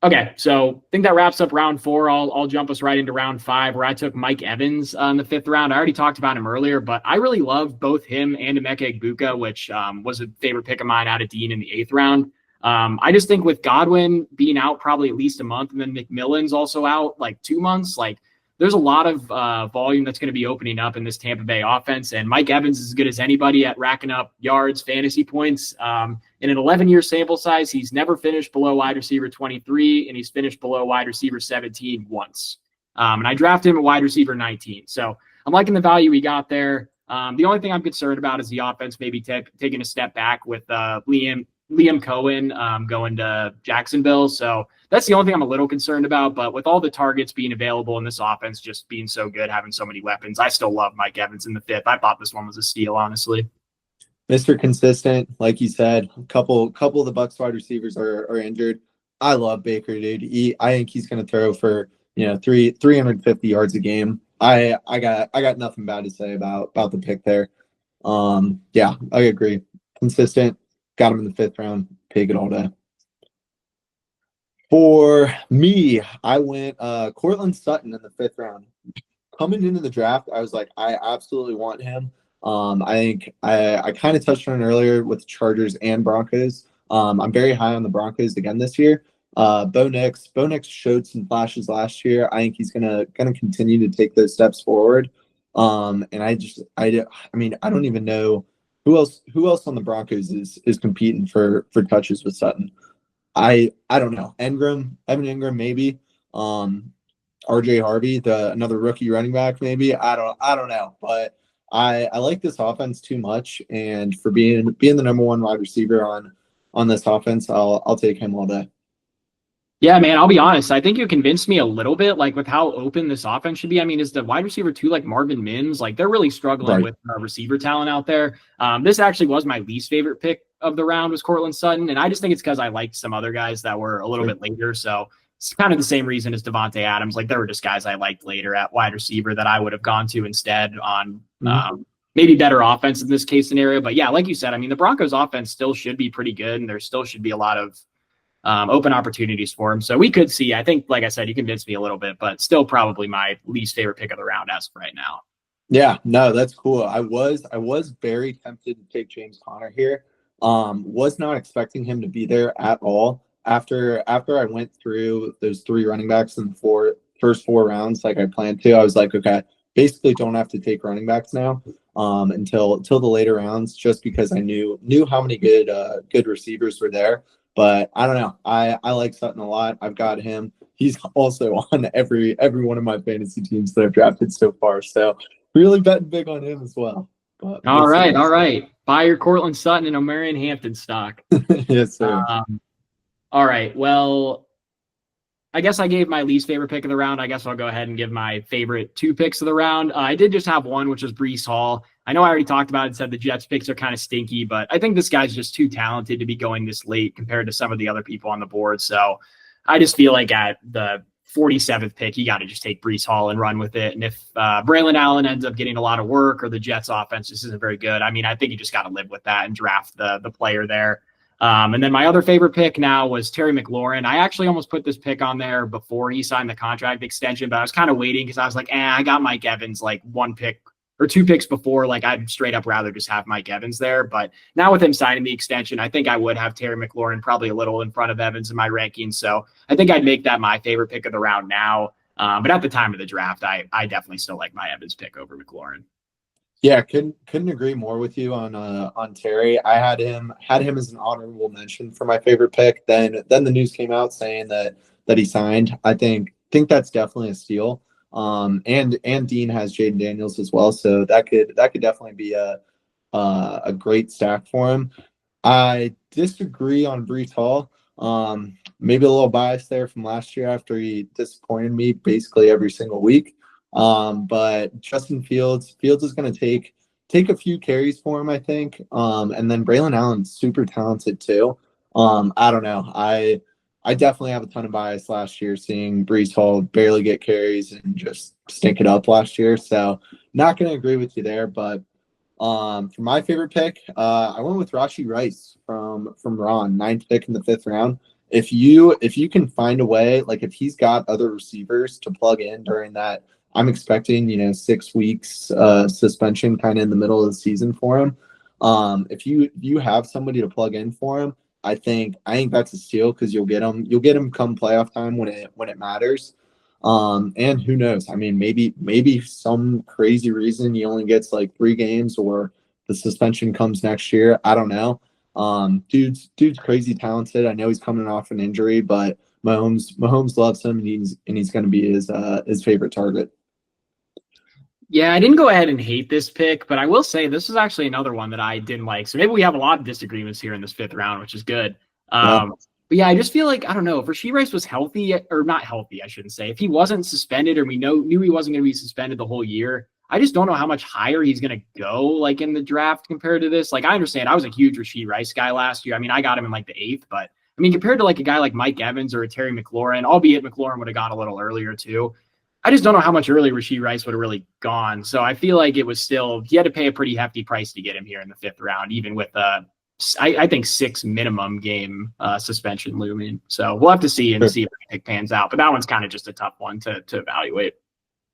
Okay, so I think that wraps up round 4. I'll jump us right into round 5, where I took Mike Evans in the 5th round. I already talked about him earlier, but I really love both him and Emeka Egbuka, which was a favorite pick of mine out of Dean in the 8th round. I just think with Godwin being out probably at least a month, and then McMillan's also out like 2 months, like there's a lot of volume that's going to be opening up in this Tampa Bay offense. And Mike Evans is as good as anybody at racking up yards, fantasy points. In an 11-year sample size, he's never finished below wide receiver 23, and he's finished below wide receiver 17 once. And I drafted him at wide receiver 19. So I'm liking the value we got there. The only thing I'm concerned about is the offense maybe taking a step back with Liam Cohen going to Jacksonville. So that's the only thing I'm a little concerned about. But with all the targets being available in this offense just being so good, having so many weapons, I still love Mike Evans in the 5th. I thought this one was a steal, honestly. Mr. Consistent, like you said, a couple of the Bucs wide receivers are injured. I love Baker, dude. I think he's going to throw for 350 yards a game. I got nothing bad to say about the pick there. Yeah, I agree. Consistent. Got him in the 5th round. Take it all day. For me, I went Cortland Sutton in the 5th round. Coming into the draft, I was like, I absolutely want him. I think I kind of touched on it earlier with Chargers and Broncos. I'm very high on the Broncos again this year. Bo Nix showed some flashes last year. I think he's gonna continue to take those steps forward. And I mean, I don't even know who else on the Broncos is competing for touches with Sutton. I don't know. Evan Ingram, maybe. RJ Harvey, another rookie running back, maybe. I don't know. But I like this offense too much, and for being the number 1 wide receiver on this offense, I'll take him all day. Yeah, man, I'll be honest. I think you convinced me a little bit, like with how open this offense should be. I mean, is the wide receiver 2 like Marvin Mims? Like they're really struggling with receiver talent out there. This actually was my least favorite pick of the round, was Cortland Sutton, and I just think it's because I liked some other guys that were a little bit later. So it's kind of the same reason as Devontae Adams. Like there were just guys I liked later at wide receiver that I would have gone to instead on maybe better offense in this case scenario. But yeah, like you said, I mean, the Broncos offense still should be pretty good, and there still should be a lot of open opportunities for him. So we could see, I think, like I said, you convinced me a little bit, but still probably my least favorite pick of the round as of right now. Yeah, no, that's cool. I was very tempted to take James Conner here. Was not expecting him to be there at all. After I went through those 3 running backs in the first 4 rounds, like I planned to, I was like, okay, basically don't have to take running backs now until the later rounds, just because I knew how many good receivers were there. But I don't know. I like Sutton a lot. I've got him. He's also on every one of my fantasy teams that I've drafted so far. So really betting big on him as well. But all right. Buy your Cortland Sutton and O'Marion Hampton stock. Yes, sir. All right. Well, I guess I gave my least favorite pick of the round. I guess I'll go ahead and give my favorite 2 picks of the round. I did just have one, which was Breece Hall. I know I already talked about it and said the Jets picks are kind of stinky, but I think this guy's just too talented to be going this late compared to some of the other people on the board. So I just feel like at the 47th pick, you got to just take Breece Hall and run with it. And if Braylon Allen ends up getting a lot of work or the Jets offense just isn't very good, I mean, I think you just got to live with that and draft the player there. And then my other favorite pick now was Terry McLaurin. I actually almost put this pick on there before he signed the contract extension, but I was kind of waiting because I was like, I got Mike Evans like 1 pick or 2 picks before. Like I'd straight up rather just have Mike Evans there. But now with him signing the extension, I think I would have Terry McLaurin probably a little in front of Evans in my rankings. So I think I'd make that my favorite pick of the round now. But at the time of the draft, I definitely still like my Evans pick over McLaurin. Yeah, couldn't agree more with you on Terry. I had him as an honorable mention for my favorite pick. Then the news came out saying that he signed. I think that's definitely a steal. And Dean has Jaden Daniels as well, so that could definitely be a great stack for him. I disagree on Breece Hall. Maybe a little bias there from last year after he disappointed me basically every single week. But Justin Fields is going to take a few carries for him, I think. And then Braylon Allen's super talented too. I don't know. I definitely have a ton of bias last year seeing Breece Hall barely get carries and just stink it up last year. So not going to agree with you there, but for my favorite pick, I went with Rashee Rice from Ron, 9th pick in the 5th round. if you can find a way, like if he's got other receivers to plug in during that, I'm expecting 6 weeks suspension kind of in the middle of the season for him. If you have somebody to plug in for him, I think that's a steal because you'll get him come playoff time when it matters. And who knows? I mean, maybe some crazy reason he only gets like 3 games, or the suspension comes next year. I don't know. Dude's crazy talented. I know he's coming off an injury, but Mahomes loves him, and he's going to be his favorite target. Yeah, I didn't go ahead and hate this pick, but I will say this is actually another one that I didn't like. So maybe we have a lot of disagreements here in this 5th round, which is good. Yeah. But yeah, I just feel like, I don't know, if Rashee Rice was healthy, or not healthy, I shouldn't say. If he wasn't suspended, or we knew he wasn't going to be suspended the whole year, I just don't know how much higher he's going to go, like in the draft compared to this. Like, I understand I was a huge Rashee Rice guy last year. I mean, I got him in like the 8th, but I mean, compared to like a guy like Mike Evans or a Terry McLaurin, albeit McLaurin would have gone a little earlier too. I just don't know how much earlier Rashee Rice would have really gone. So I feel like it was still, he had to pay a pretty hefty price to get him here in the 5th round, even with I think 6 minimum game suspension looming. So we'll have to see and see if the pick pans out. But that one's kind of just a tough one to evaluate.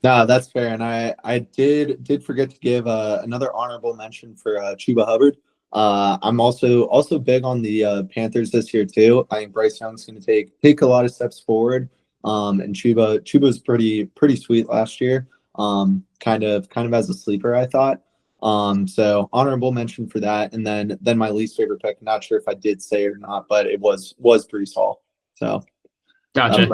No, that's fair. And I did forget to give another honorable mention for Chuba Hubbard. I'm also big on the Panthers this year too. I think Bryce Young's going to take a lot of steps forward. And Chuba was pretty sweet last year. Kind of as a sleeper, I thought. So honorable mention for that. And then my least favorite pick, not sure if I did say it or not, but it was Breece Hall. So gotcha.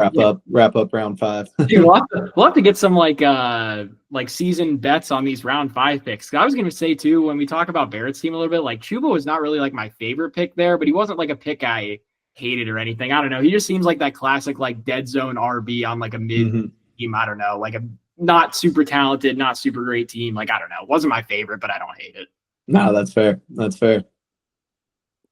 Wrap up round 5. Dude, we'll have to get some like season bets on these round 5 picks. I was going to say too, when we talk about Barrett's team a little bit, like Chuba was not really like my favorite pick there, but he wasn't like a pick I hated or anything. I don't know. He just seems like that classic like dead zone RB on like a mid team. I don't know, like a not super talented, not super great team. Like, I don't know. It wasn't my favorite, but I don't hate it. No, that's fair. That's fair.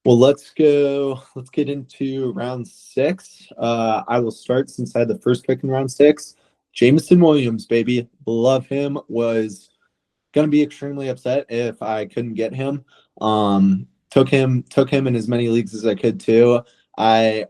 Well, let's get into round 6. I will start since I had the first pick in round 6. Jameson Williams, baby. Love him. Was going to be extremely upset if I couldn't get him. Took him in as many leagues as I could too. I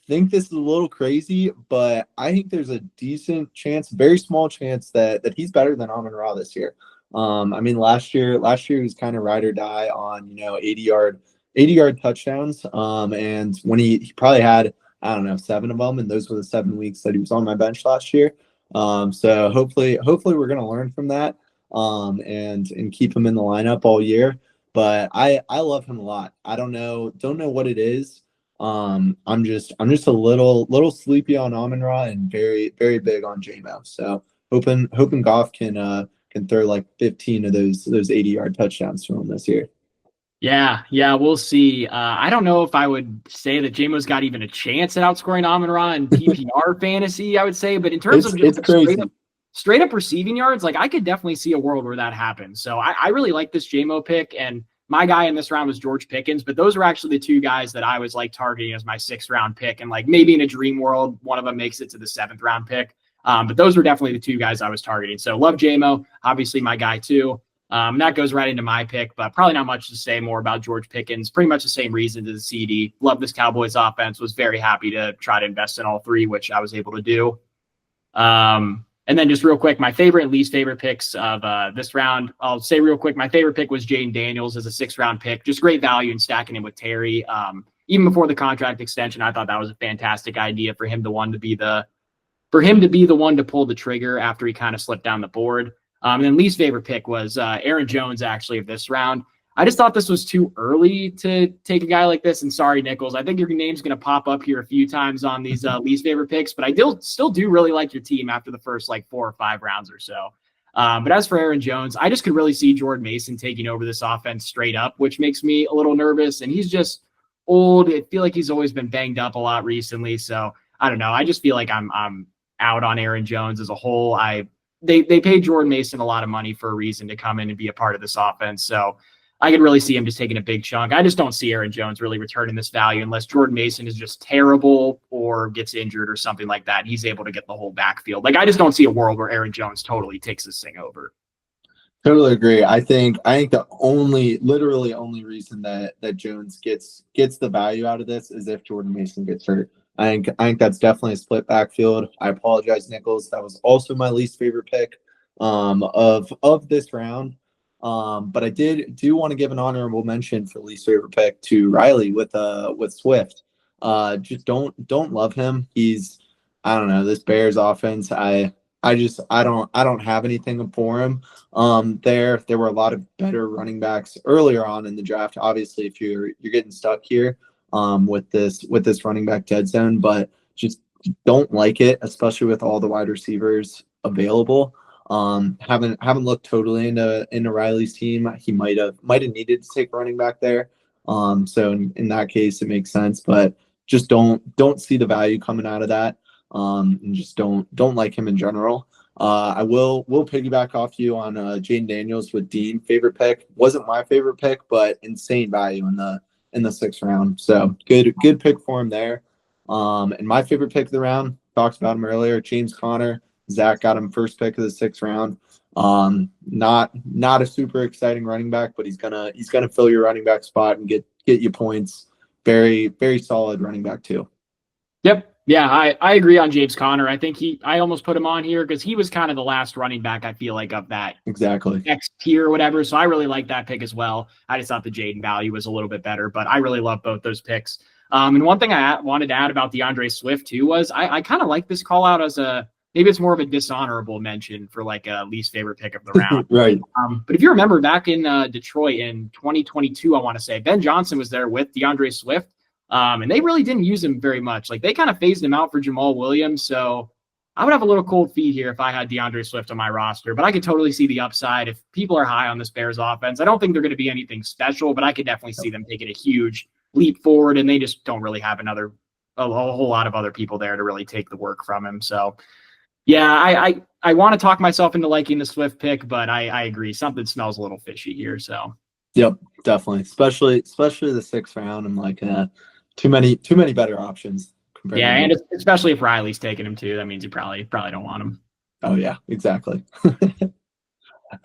think this is a little crazy, but I think there's a decent chance, very small chance that he's better than Amon-Ra this year. I mean, last year he was kind of ride or die on 80-yard touchdowns. And when he probably had, I don't know, 7 of them, and those were the 7 weeks that he was on my bench last year. So hopefully we're gonna learn from that and keep him in the lineup all year. But I love him a lot. I don't know what it is. I'm just a little sleepy on Amon-Ra and very, very big on JMO. So hoping Goff can throw like 15 of those 80-yard touchdowns to him this year. Yeah, we'll see. I don't know if I would say that JMO's got even a chance at outscoring Amon-Ra in PPR fantasy, I would say. But in terms of just straight up receiving yards, like I could definitely see a world where that happens. So I really like this JMO pick. And my guy in this round was George Pickens, but those were actually the 2 guys that I was like targeting as my 6th round pick. And like maybe in a dream world, one of them makes it to the 7th round pick. But those were definitely the 2 guys I was targeting. So love JMO, obviously my guy too. That goes right into my pick, but probably not much to say more about George Pickens. Pretty much the same reason to the CD. Love this Cowboys offense. Was very happy to try to invest in all 3, which I was able to do. And then just real quick, my favorite and least favorite picks of this round. I'll say real quick, my favorite pick was Jaden Daniels as a 6th round pick. Just great value in stacking him with Terry. Even before the contract extension, I thought that was a fantastic idea for him to be the one to pull the trigger after he kind of slipped down the board. And then least favorite pick was Aaron Jones, actually, of this round. I just thought this was too early to take a guy like this. And sorry, Nichols, I think your name's going to pop up here a few times on these least favorite picks, but I still do really like your team after the first like 4 or 5 rounds or so. But as for Aaron Jones, I just could really see Jordan Mason taking over this offense straight up, which makes me a little nervous. And he's just old. I feel like he's always been banged up a lot recently. So I don't know. I just feel like I'm out on Aaron Jones as a whole. They paid Jordan Mason a lot of money for a reason to come in and be a part of this offense. So I could really see him just taking a big chunk. I just don't see Aaron Jones really returning this value unless Jordan Mason is just terrible or gets injured or something like that. He's able to get the whole backfield. Like, I just don't see a world where Aaron Jones totally takes this thing over. Totally agree. I think the literally only reason that Jones gets the value out of this is if Jordan Mason gets hurt. I think that's definitely a split backfield. I apologize, Nichols. That was also my least favorite pick of this round. But I do want to give an honorable mention for least favorite pick to Riley with Swift. Just don't love him. He's, I don't know, this Bears offense. I don't have anything for him. There were a lot of better running backs earlier on in the draft. Obviously, if you're getting stuck here with this running back dead zone, but just don't like it, especially with all the wide receivers available. Haven't looked totally into Riley's team. He might have needed to take running back there. So in that case, it makes sense, but just don't see the value coming out of that. And just don't like him in general. I will piggyback off you on Jaden Daniels with Dean. Favorite pick wasn't my favorite pick, but insane value in the sixth round. So good pick for him there. And my favorite pick of the round, talked about him earlier, James Conner. Zach got him first pick of the sixth round. Not a super exciting running back, but he's gonna fill your running back spot and get you points. Very, very solid running back too. Yep. Yeah, I agree on James Conner. I think I almost put him on here because he was kind of the last running back, I feel like, of that exactly next tier or whatever. So I really like that pick as well. I just thought the Jaden value was a little bit better, but I really love both those picks. And one thing I wanted to add about DeAndre Swift too was I kind of like this call out as maybe it's more of a dishonorable mention for like a least favorite pick of the round. Right. But if you remember back in Detroit in 2022, I want to say Ben Johnson was there with DeAndre Swift. And they really didn't use him very much. Like they kind of phased him out for Jamal Williams. So I would have a little cold feet here if I had DeAndre Swift on my roster, but I could totally see the upside if people are high on this Bears offense. I don't think they're going to be anything special, but I could definitely see them taking a huge leap forward, and they just don't really have a whole lot of other people there to really take the work from him. So yeah, I want to talk myself into liking the Swift pick, but I agree. Something smells a little fishy here. So yep, definitely. Especially the sixth round. I'm like, too many better options. Yeah, and especially if Riley's taking him too, that means you probably don't want him. Oh yeah, exactly. All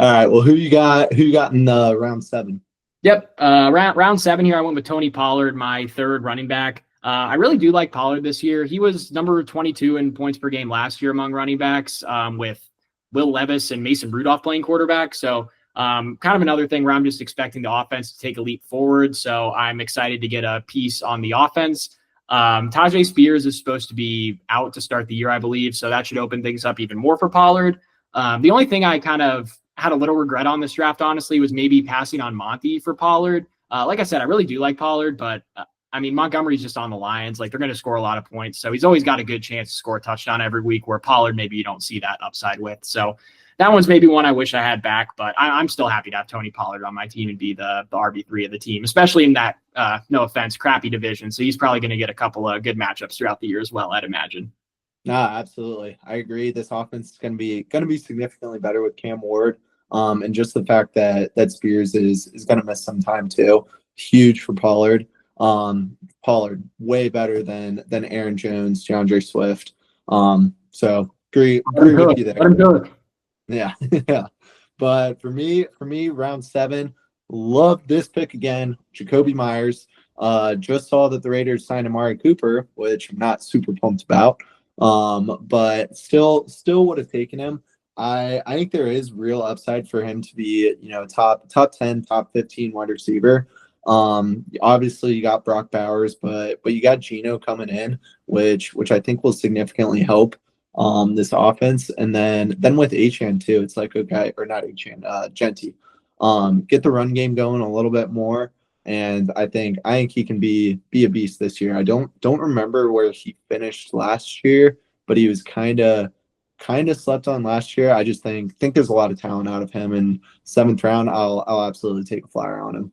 right. Well, who you got in round 7? Yep. Round 7 here, I went with Tony Pollard, my third running back. I really do like Pollard this year. He was number 22 in points per game last year among running backs, with Will Levis and Mason Rudolph playing quarterback. So kind of another thing where I'm just expecting the offense to take a leap forward. So I'm excited to get a piece on the offense. Tajay Spears is supposed to be out to start the year, I believe. So that should open things up even more for Pollard. The only thing I kind of had a little regret on this draft, honestly, was maybe passing on Monty for Pollard. Like I said, I really do like Pollard, but I mean, Montgomery's just on the Lions. Like, they're going to score a lot of points. So he's always got a good chance to score a touchdown every week, where Pollard, maybe you don't see that upside with. So that one's maybe one I wish I had back, but I'm still happy to have Tony Pollard on my team and be the RB3 of the team, especially in that, no offense, crappy division. So he's probably going to get a couple of good matchups throughout the year as well, I'd imagine. Nah, absolutely. I agree. This offense is going to be significantly better with Cam Ward. And just the fact that Spears is going to miss some time too. Huge for Pollard. Pollard way better than Aaron Jones, DeAndre Swift. So agree with you there. Let him do it. Yeah, yeah. But for me, round 7, love this pick again. Jacoby Myers. Just saw that the Raiders signed Amari Cooper, which I'm not super pumped about. But still would have taken him. I think there is real upside for him to be, top 10, top 15 wide receiver. Obviously you got Brock Bowers, but you got Geno coming in, which I think will significantly help this offense. And then with Achane too, it's like, okay, or not Achane, Genty. Get the run game going a little bit more. And I think he can be a beast this year. I don't remember where he finished last year, but he was kind of slept on last year. I just think there's a lot of talent out of him. And 7th round, I'll absolutely take a flyer on him.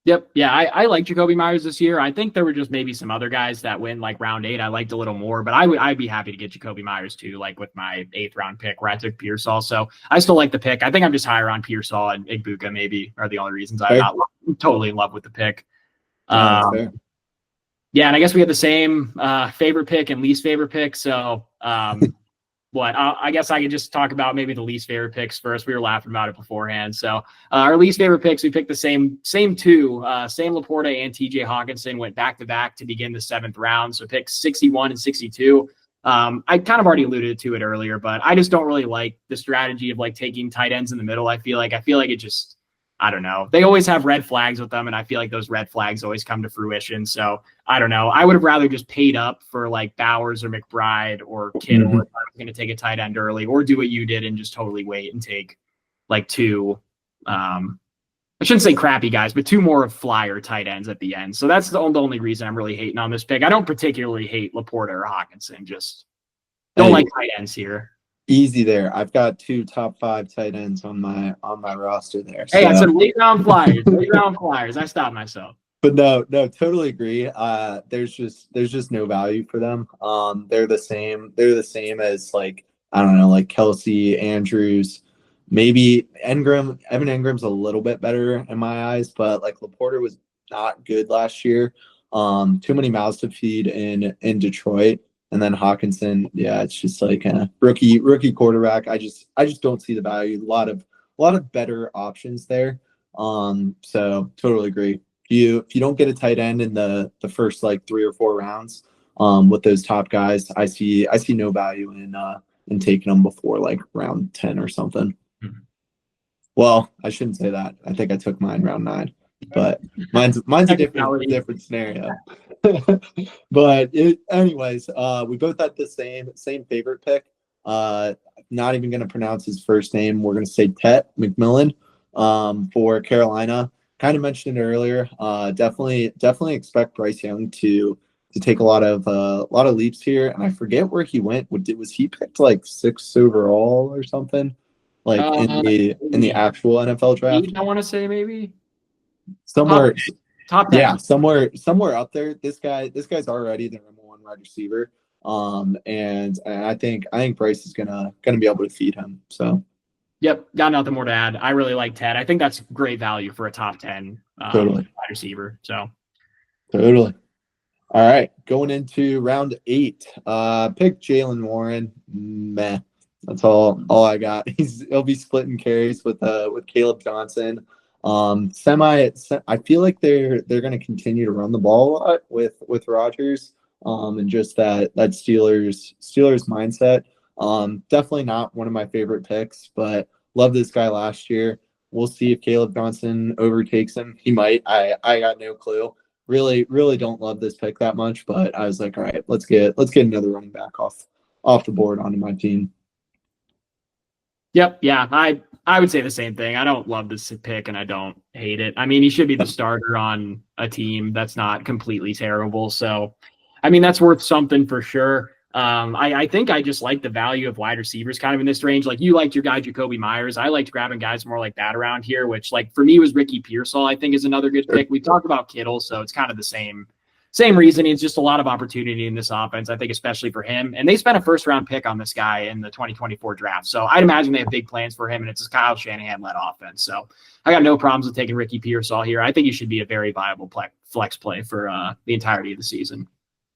Yep. Yeah, I like Jacoby Myers this year. I think there were just maybe some other guys that went like round 8 I liked a little more, but I'd be happy to get Jacoby Myers too, like with my 8th round pick where I took Pearsall. So I still like the pick. I think I'm just higher on Pearsall and Igbuka maybe are the only reasons I'm not totally in love with the pick. Yeah, and I guess we had the same favorite pick and least favorite pick. So what I guess I could just talk about maybe the least favorite picks first. We were laughing about it beforehand. So our least favorite picks, we picked the same two. Sam Laporta and TJ Hawkinson went back to back to begin the 7th round. So picks 61 and 62. I kind of already alluded to it earlier, but I just don't really like the strategy of like taking tight ends in the middle. I feel like it just, I don't know. They always have red flags with them, and I feel like those red flags always come to fruition. So I don't know. I would have rather just paid up for like Bowers or McBride or Kittle if I was going to take a tight end early, or do what you did and just totally wait and take like two. I shouldn't say crappy guys, but two more of flyer tight ends at the end. So that's the only reason I'm really hating on this pick. I don't particularly hate Laporta or Hawkinson. Just don't like tight ends here. Easy there. I've got 2 top 5 tight ends on my roster there. Hey, so. I said late round flyers. Late round flyers. I stopped myself. But no, totally agree. There's just no value for them. They're the same as like, I don't know, like Kelsey, Andrews, maybe Engram. Evan Engram's a little bit better in my eyes, but like Laporta was not good last year. Too many mouths to feed in Detroit. And then Hawkinson, yeah, it's just like a rookie quarterback. I just don't see the value. A lot of better options there. So totally agree. If you don't get a tight end in the first like 3 or 4 rounds, with those top guys, I see no value in taking them before like round 10 or something. Mm-hmm. Well, I shouldn't say that. I think I took mine round 9, but mine's a different scenario. But anyways, we both had the same favorite pick. Not even going to pronounce his first name. We're going to say Tet McMillan for Carolina. Kind of mentioned it earlier. Definitely expect Bryce Young to take a lot of leaps here. And I forget where he went. Was he picked like 6th overall or something? Like in the actual NFL draft? I want to say maybe somewhere. Top 10. Yeah, somewhere up there. This guy's already the number 1 wide receiver. And I think Bryce is gonna be able to feed him. So yep, got nothing more to add. I really like Ted. I think that's great value for a top 10 totally wide receiver. So totally. All right, going into round 8. Pick Jaylen Warren. Meh. That's all I got. He'll be splitting carries with Caleb Johnson. I feel like they're going to continue to run the ball a lot with Rodgers, and just that Steelers mindset. Definitely not one of my favorite picks, but love this guy last year. We'll see if Caleb Johnson overtakes him. He might. I got no clue. Really don't love this pick that much, but I was like, all right, let's get another running back off the board onto my team. Yep. Yeah. I would say the same thing. I don't love this pick and I don't hate it. I mean, he should be the starter on a team that's not completely terrible. So, I mean, that's worth something for sure. I think I just like the value of wide receivers kind of in this range. Like you liked your guy, Jacoby Myers. I liked grabbing guys more like that around here, which like for me was Ricky Pearsall, I think is another good pick. We talked about Kittle, so it's kind of the same reasoning. It's just a lot of opportunity in this offense, I think, especially for him. And they spent a 1st-round pick on this guy in the 2024 draft. So I'd imagine they have big plans for him, and it's a Kyle Shanahan-led offense. So I got no problems with taking Ricky Pearsall here. I think he should be a very viable flex play for the entirety of the season.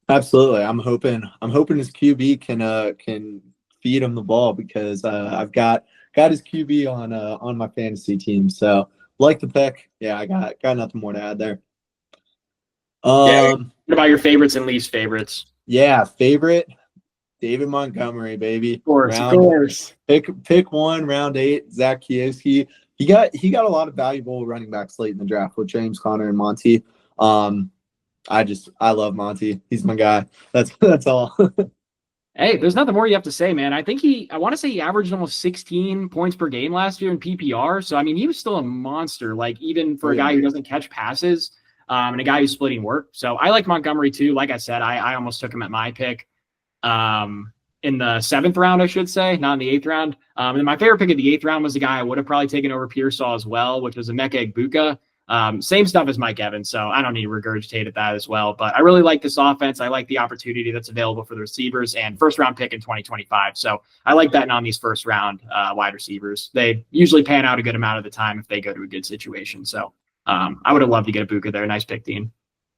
Absolutely. I'm hoping his QB can feed him the ball because I've got his QB on my fantasy team. So like the pick. Yeah, I got nothing more to add there. What about your favorites and least favorites? Yeah, favorite David Montgomery, baby. Of course. Pick 1, round 8. Zach Kioski. He got a lot of valuable running backs late in the draft with James Conner and Monty. I love Monty. He's my guy. That's all. Hey, there's nothing more you have to say, man. I want to say he averaged almost 16 points per game last year in PPR. So I mean, he was still a monster. Like even for a guy who doesn't catch passes. And a guy who's splitting work. So I like Montgomery too. Like I said, I almost took him at my pick in the 7th round, I should say, not in the 8th round. And my favorite pick of the 8th round was the guy I would have probably taken over Pearsall as well, which was Emeka Egbuka. Same stuff as Mike Evans, so I don't need to regurgitate at that as well. But I really like this offense. I like the opportunity that's available for the receivers and 1st-round pick in 2025. So I like betting on these 1st-round wide receivers. They usually pan out a good amount of the time if they go to a good situation. So I would have loved to get Egbuka there. Nice pick, Dean.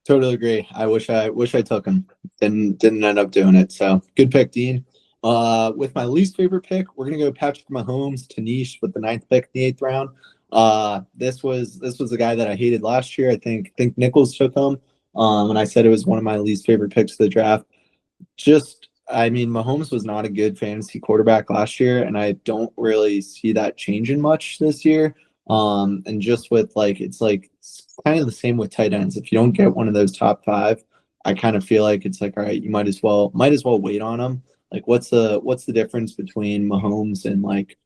Totally agree. I wish I took him. Didn't end up doing it. So good pick, Dean. With my least favorite pick, we're gonna go Patrick Mahomes to niche with the ninth pick in the eighth round. This was a guy that I hated last year. I think Nichols took him. And I said it was one of my least favorite picks of the draft. I mean, Mahomes was not a good fantasy quarterback last year, and I don't really see that changing much this year. And just with like, it's kind of the same with tight ends. If you don't get one of those top five, I kind of feel like it's like, all right, you might as well wait on them. Like, what's the difference between Mahomes and like,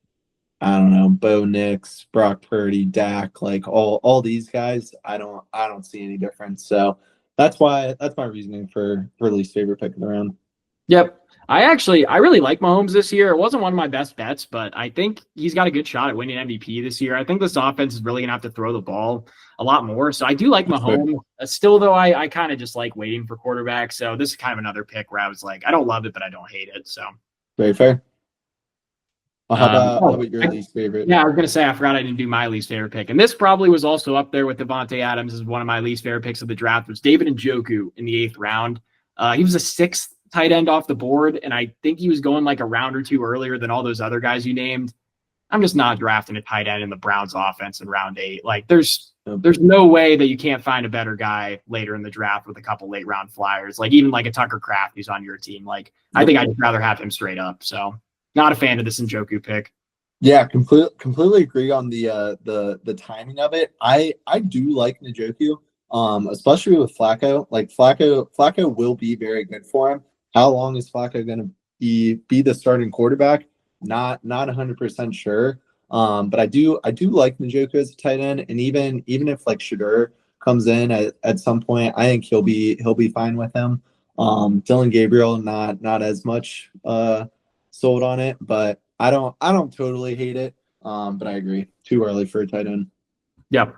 I don't know, Bo Nix, Brock Purdy, Dak, like all these guys? I don't see any difference. So that's my reasoning for least favorite pick of the round. Yep. I really like Mahomes this year. It wasn't one of my best bets, but I think he's got a good shot at winning MVP this year. I think this offense is really gonna have to throw the ball a lot more. So I do like Mahomes. Still though, I kind of just like waiting for quarterbacks. So this is kind of another pick where I was like, I don't love it, but I don't hate it. So Very fair. Well, how about your I, least favorite? yeah, I was gonna say I forgot I didn't do my least favorite pick, and this probably was also up there with Devontae Adams as one of my least favorite picks of the draft. Was David Njoku in the eighth round? He was a sixth tight end off the board, and I think he was going like a round or two earlier than all those other guys you named. I'm just not drafting a tight end in the Browns offense in round 8. Like there's no way that you can't find a better guy later in the draft with a couple late round flyers. Like even like a Tucker Kraft who's on your team. Like I think I'd rather have him straight up. So not a fan of this Njoku pick. Yeah, completely agree on the timing of it. I do like Njoku, especially with Flacco. Like Flacco will be very good for him. How long is Flacco going to be the starting quarterback? Not 100% sure. But I do like Njoku as a tight end, and even if like Shedeur comes in at some point, I think he'll be fine with him. Dylan Gabriel, not as much sold on it, but I don't totally hate it. But I agree, too early for a tight end. Yep.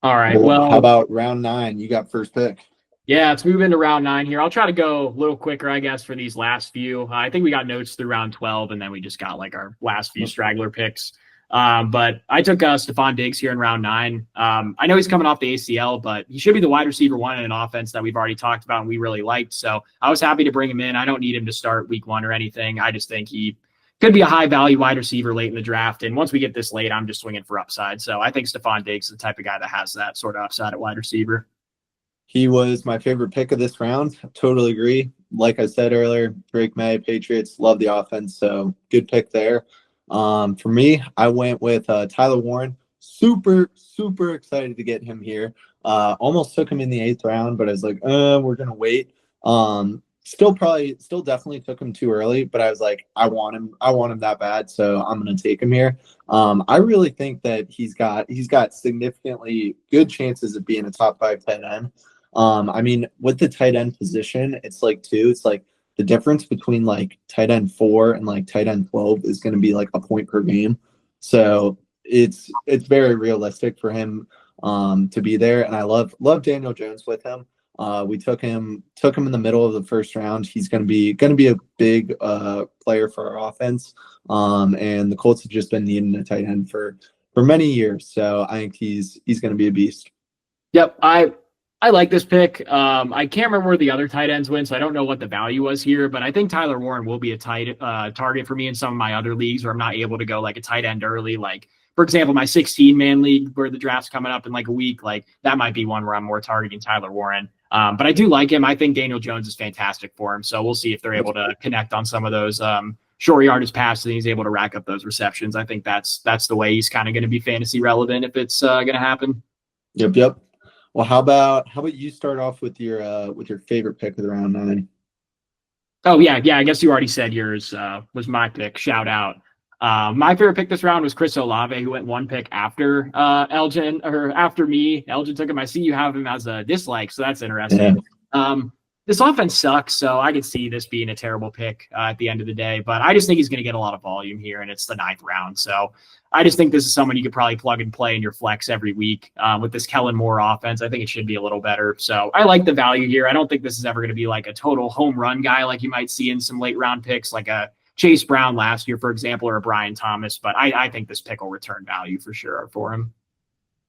All right. Well, how about round 9? You got first pick. Yeah, let's move into round 9 here. I'll try to go a little quicker, I guess, for these last few. I think we got notes through round 12, and then we just got like our last few straggler picks. But I took Stephon Diggs here in round 9. I know he's coming off the ACL, but he should be the wide receiver 1 in an offense that we've already talked about and we really liked. So I was happy to bring him in. I don't need him to start week 1 or anything. I just think he could be a high-value wide receiver late in the draft. And once we get this late, I'm just swinging for upside. So I think Stephon Diggs is the type of guy that has that sort of upside at wide receiver. He was my favorite pick of this round. Totally agree. Like I said earlier, Drake May, Patriots, love the offense. So good pick there. For me, I went with Tyler Warren. Super excited to get him here. Almost took him in the 8th round, but I was like, we're going to wait. Still definitely took him too early, but I was like, I want him that bad. So I'm going to take him here. I really think that he's got significantly good chances of being a top 5 tight end. I mean, with the tight end position, it's like the difference between like tight end 4 and like tight end 12 is going to be like a point per game. So it's very realistic for him to be there. And I love Daniel Jones with him. We took him in the middle of the first round. He's going to be a big player for our offense. And the Colts have just been needing a tight end for many years. So I think he's going to be a beast. Yep. I like this pick. I can't remember where the other tight ends went, so I don't know what the value was here, but I think Tyler Warren will be a tight target for me in some of my other leagues where I'm not able to go like a tight end early. Like, for example, my 16-man league where the draft's coming up in like a week, like that might be one where I'm more targeting Tyler Warren. But I do like him. I think Daniel Jones is fantastic for him. So we'll see if they're able to connect on some of those short yardage passes and he's able to rack up those receptions. I think that's the way he's kind of going to be fantasy relevant if it's going to happen. Yep. Well, how about you start off with your favorite pick of the round 9? Oh yeah. I guess you already said yours was my pick. Shout out. My favorite pick this round was Chris Olave, who went 1 pick after Elgin or after me. Elgin took him. I see you have him as a dislike, so that's interesting. Yeah. This offense sucks, so I could see this being a terrible pick at the end of the day. But I just think he's going to get a lot of volume here, and it's the 9th round. So I just think this is someone you could probably plug and play in your flex every week with this Kellen Moore offense. I think it should be a little better. So I like the value here. I don't think this is ever going to be like a total home run guy like you might see in some late round picks, like a Chase Brown last year, for example, or a Brian Thomas. But I think this pick will return value for sure for him.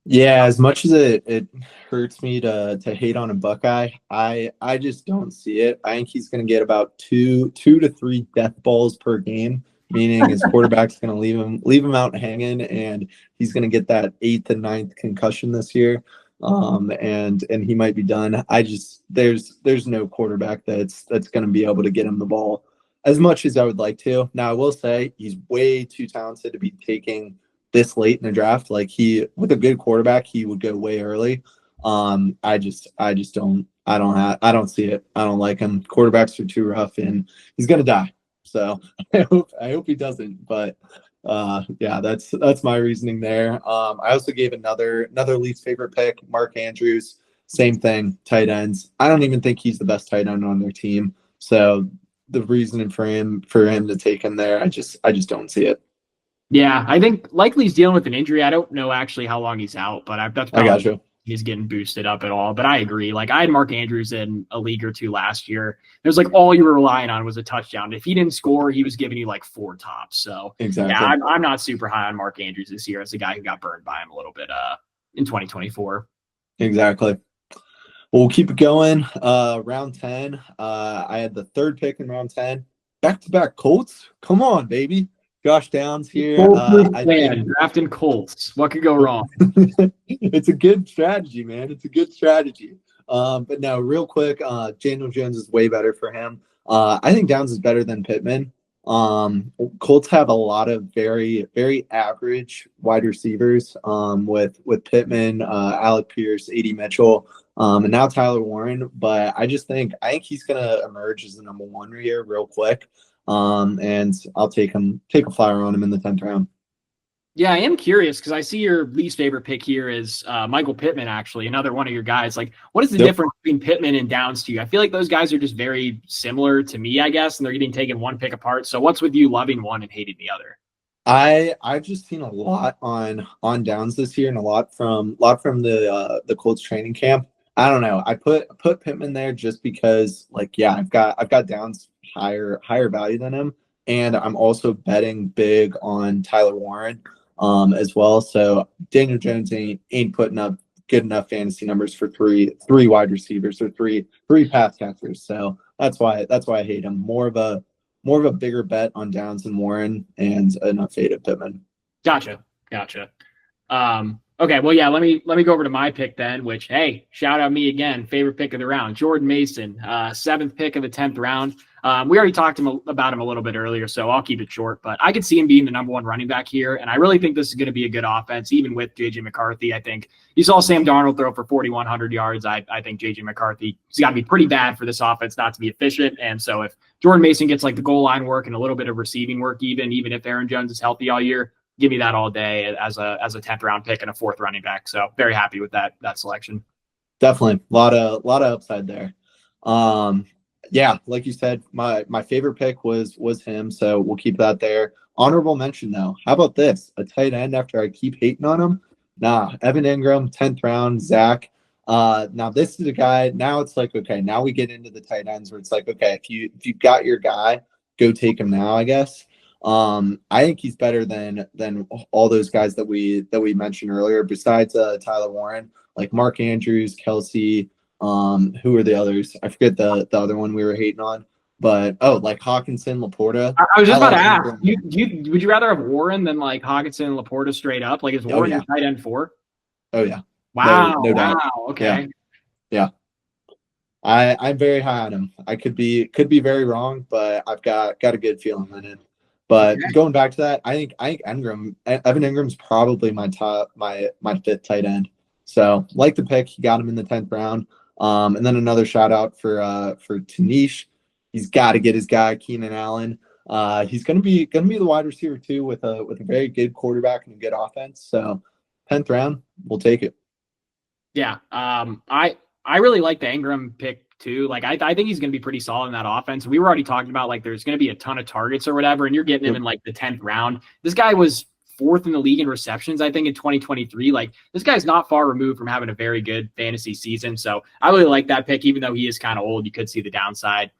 Yeah, as much as it hurts me to hate on a Buckeye, I just don't see it. I think he's going to get about two to three death balls per game, meaning his quarterback's going to leave him out hanging, and he's going to get that eighth and ninth concussion this year, and he might be done. I just there's no quarterback that's going to be able to get him the ball as much as I would like to. Now I will say he's way too talented to be taking this late in the draft. Like with a good quarterback, he would go way early. I just don't see it. I don't like him. Quarterbacks are too rough, and he's gonna die. So I hope he doesn't. But yeah, that's my reasoning there. I also gave another least favorite pick, Mark Andrews. Same thing, tight ends. I don't even think he's the best tight end on their team. So the reasoning for him to take him there, I just don't see it. Yeah, I think likely he's dealing with an injury. I don't know actually how long he's out, but that's I got probably you. he's getting boosted up at all. But I agree. Like I had Mark Andrews in a league or two last year. It was like all you were relying on was a touchdown. If he didn't score, he was giving you like four tops. So Exactly. yeah, I'm not super high on Mark Andrews this year as a guy who got burned by him a little bit in 2024. Exactly. Well, we'll keep it going. Round 10. I had the third pick in round 10. Back-to-back Colts. Come on, baby. Josh Downs here. I think Drafting Colts. What could go wrong? it's a good strategy, man. It's a good strategy. But no, real quick, Daniel Jones is way better for him. I think Downs is better than Pittman. Colts have a lot of very, very average wide receivers with Pittman, Alec Pierce, A.D. Mitchell, and now Tyler Warren. But I think he's gonna emerge as the number one here real quick. And I'll take a flyer on him in the 10th round. Yeah, I am curious because I see your least favorite pick here is Michael Pittman, actually, another one of your guys. Like, what is the difference between Pittman and Downs to you? I feel like those guys are just very similar to me, I guess, and they're getting taken one pick apart. So what's with you loving one and hating the other? I've just seen a lot on Downs this year and a lot from the Colts training camp. I don't know. I put Pittman there just because, like, yeah, I've got Downs higher value than him, and I'm also betting big on Tyler Warren as well. So Daniel Jones ain't putting up good enough fantasy numbers for three wide receivers or three pass catchers. So that's why I hate him. More of a bigger bet on Downs and Warren and enough fade at Pittman. Gotcha. Okay, well, yeah, let me go over to my pick then, which, hey, shout out me again, favorite pick of the round, Jordan Mason, 7th pick of the 10th round. We already talked about him a little bit earlier, so I'll keep it short, but I could see him being the number one running back here, and I really think this is going to be a good offense, even with J.J. McCarthy. I think you saw Sam Darnold throw for 4,100 yards. I think J.J. McCarthy has got to be pretty bad for this offense not to be efficient, and so if Jordan Mason gets like the goal line work and a little bit of receiving work, even if Aaron Jones is healthy all year, give me that all day as a 10th round pick and a 4th running back. So very happy with that selection. Definitely a lot of upside there. Yeah, like you said, my favorite pick was him, so we'll keep that there. Honorable mention though. How about this? A tight end after I keep hating on him. Nah, Evan Ingram, 10th round, Zach. Now this is a guy. Now it's like, okay, now we get into the tight ends where it's like, okay, if you got your guy, go take him now, I guess. I think he's better than all those guys that we mentioned earlier, besides Tyler Warren, like Mark Andrews, Kelsey. Who are the others? I forget the other one we were hating on, but like Hawkinson, Laporta. I was just about to ask, would you rather have Warren than like Hawkinson and Laporta straight up? Like, is Warren your tight end 4? Oh yeah. Wow. No doubt. Okay. Yeah. I'm very high on him. I could be very wrong, but I've got a good feeling on it. But going back to that, I think Evan Ingram's probably my 5th tight end. So like the pick, he got him in the 10th round. And then another shout out for Tanish. He's got to get his guy Keenan Allen. He's gonna be the wide receiver too with a very good quarterback and a good offense. So 10th round, we'll take it. Yeah. I really like the Ingram pick too. Like I think he's going to be pretty solid in that offense. We were already talking about like there's going to be a ton of targets or whatever, and you're getting him in like the 10th round. This guy was 4th in the league in receptions, I think, in 2023. Like this guy's not far removed from having a very good fantasy season. So I really like that pick, even though he is kind of old. You could see the downside.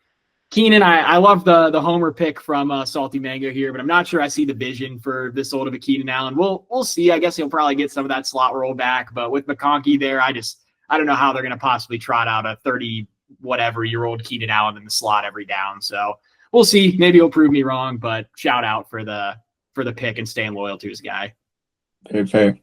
Keenan, I love the homer pick from Salty Mango here, but I'm not sure I see the vision for this old of a Keenan Allen. We'll see. I guess he'll probably get some of that slot roll back, but with McConkey there, I don't know how they're going to possibly trot out a 30 whatever year old Keenan Allen in the slot every down. So we'll see. Maybe he'll prove me wrong, but shout out for the pick and staying loyal to his guy. Very fair.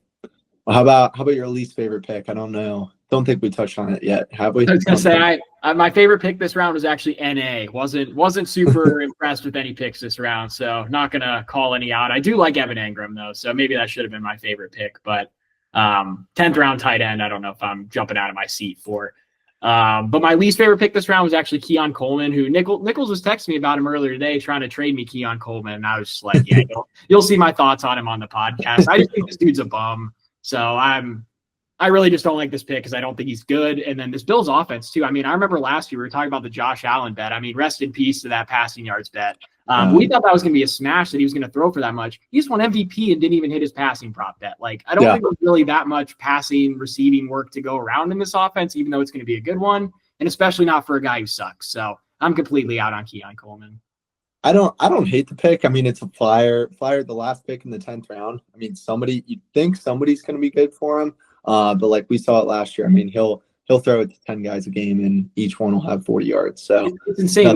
Well, how about your least favorite pick? I don't know. Don't think we touched on it yet, have we? I was gonna say my favorite pick this round was actually NA. Wasn't super impressed with any picks this round, so not gonna call any out. I do like Evan Engram though, so maybe that should have been my favorite pick. But 10th round tight end, I don't know if I'm jumping out of my seat for. But my least favorite pick this round was actually Keon Coleman, who Nichols was texting me about him earlier today, trying to trade me Keon Coleman, and I was just like, yeah, you'll see my thoughts on him on the podcast. I just think this dude's a bum, so I really just don't like this pick because I don't think he's good. And then this Bills offense too. I mean, I remember last year we were talking about the Josh Allen bet. I mean, rest in peace to that passing yards bet. We thought that was going to be a smash that he was going to throw for that much. He just won MVP and didn't even hit his passing prop bet. Like, I don't think there's really that much passing, receiving work to go around in this offense, even though it's going to be a good one, and especially not for a guy who sucks. So I'm completely out on Keon Coleman. I don't hate the pick. I mean, it's a flyer, the last pick in the 10th round. I mean, you'd think somebody's going to be good for him. But like we saw it last year, I mean, he'll throw it to 10 guys a game and each one will have 40 yards. So it's insane.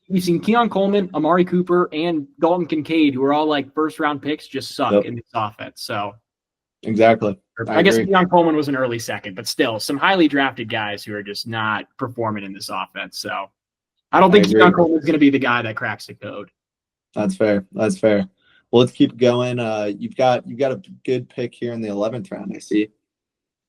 We've seen Keon Coleman, Amari Cooper, and Dalton Kincaid, who are all like first round picks, just suck in this offense. So exactly. I guess Keon Coleman was an early second, but still some highly drafted guys who are just not performing in this offense. So I don't think Keon Coleman is going to be the guy that cracks the code. That's fair. Well, let's keep going. You've got a good pick here in the 11th round, I see.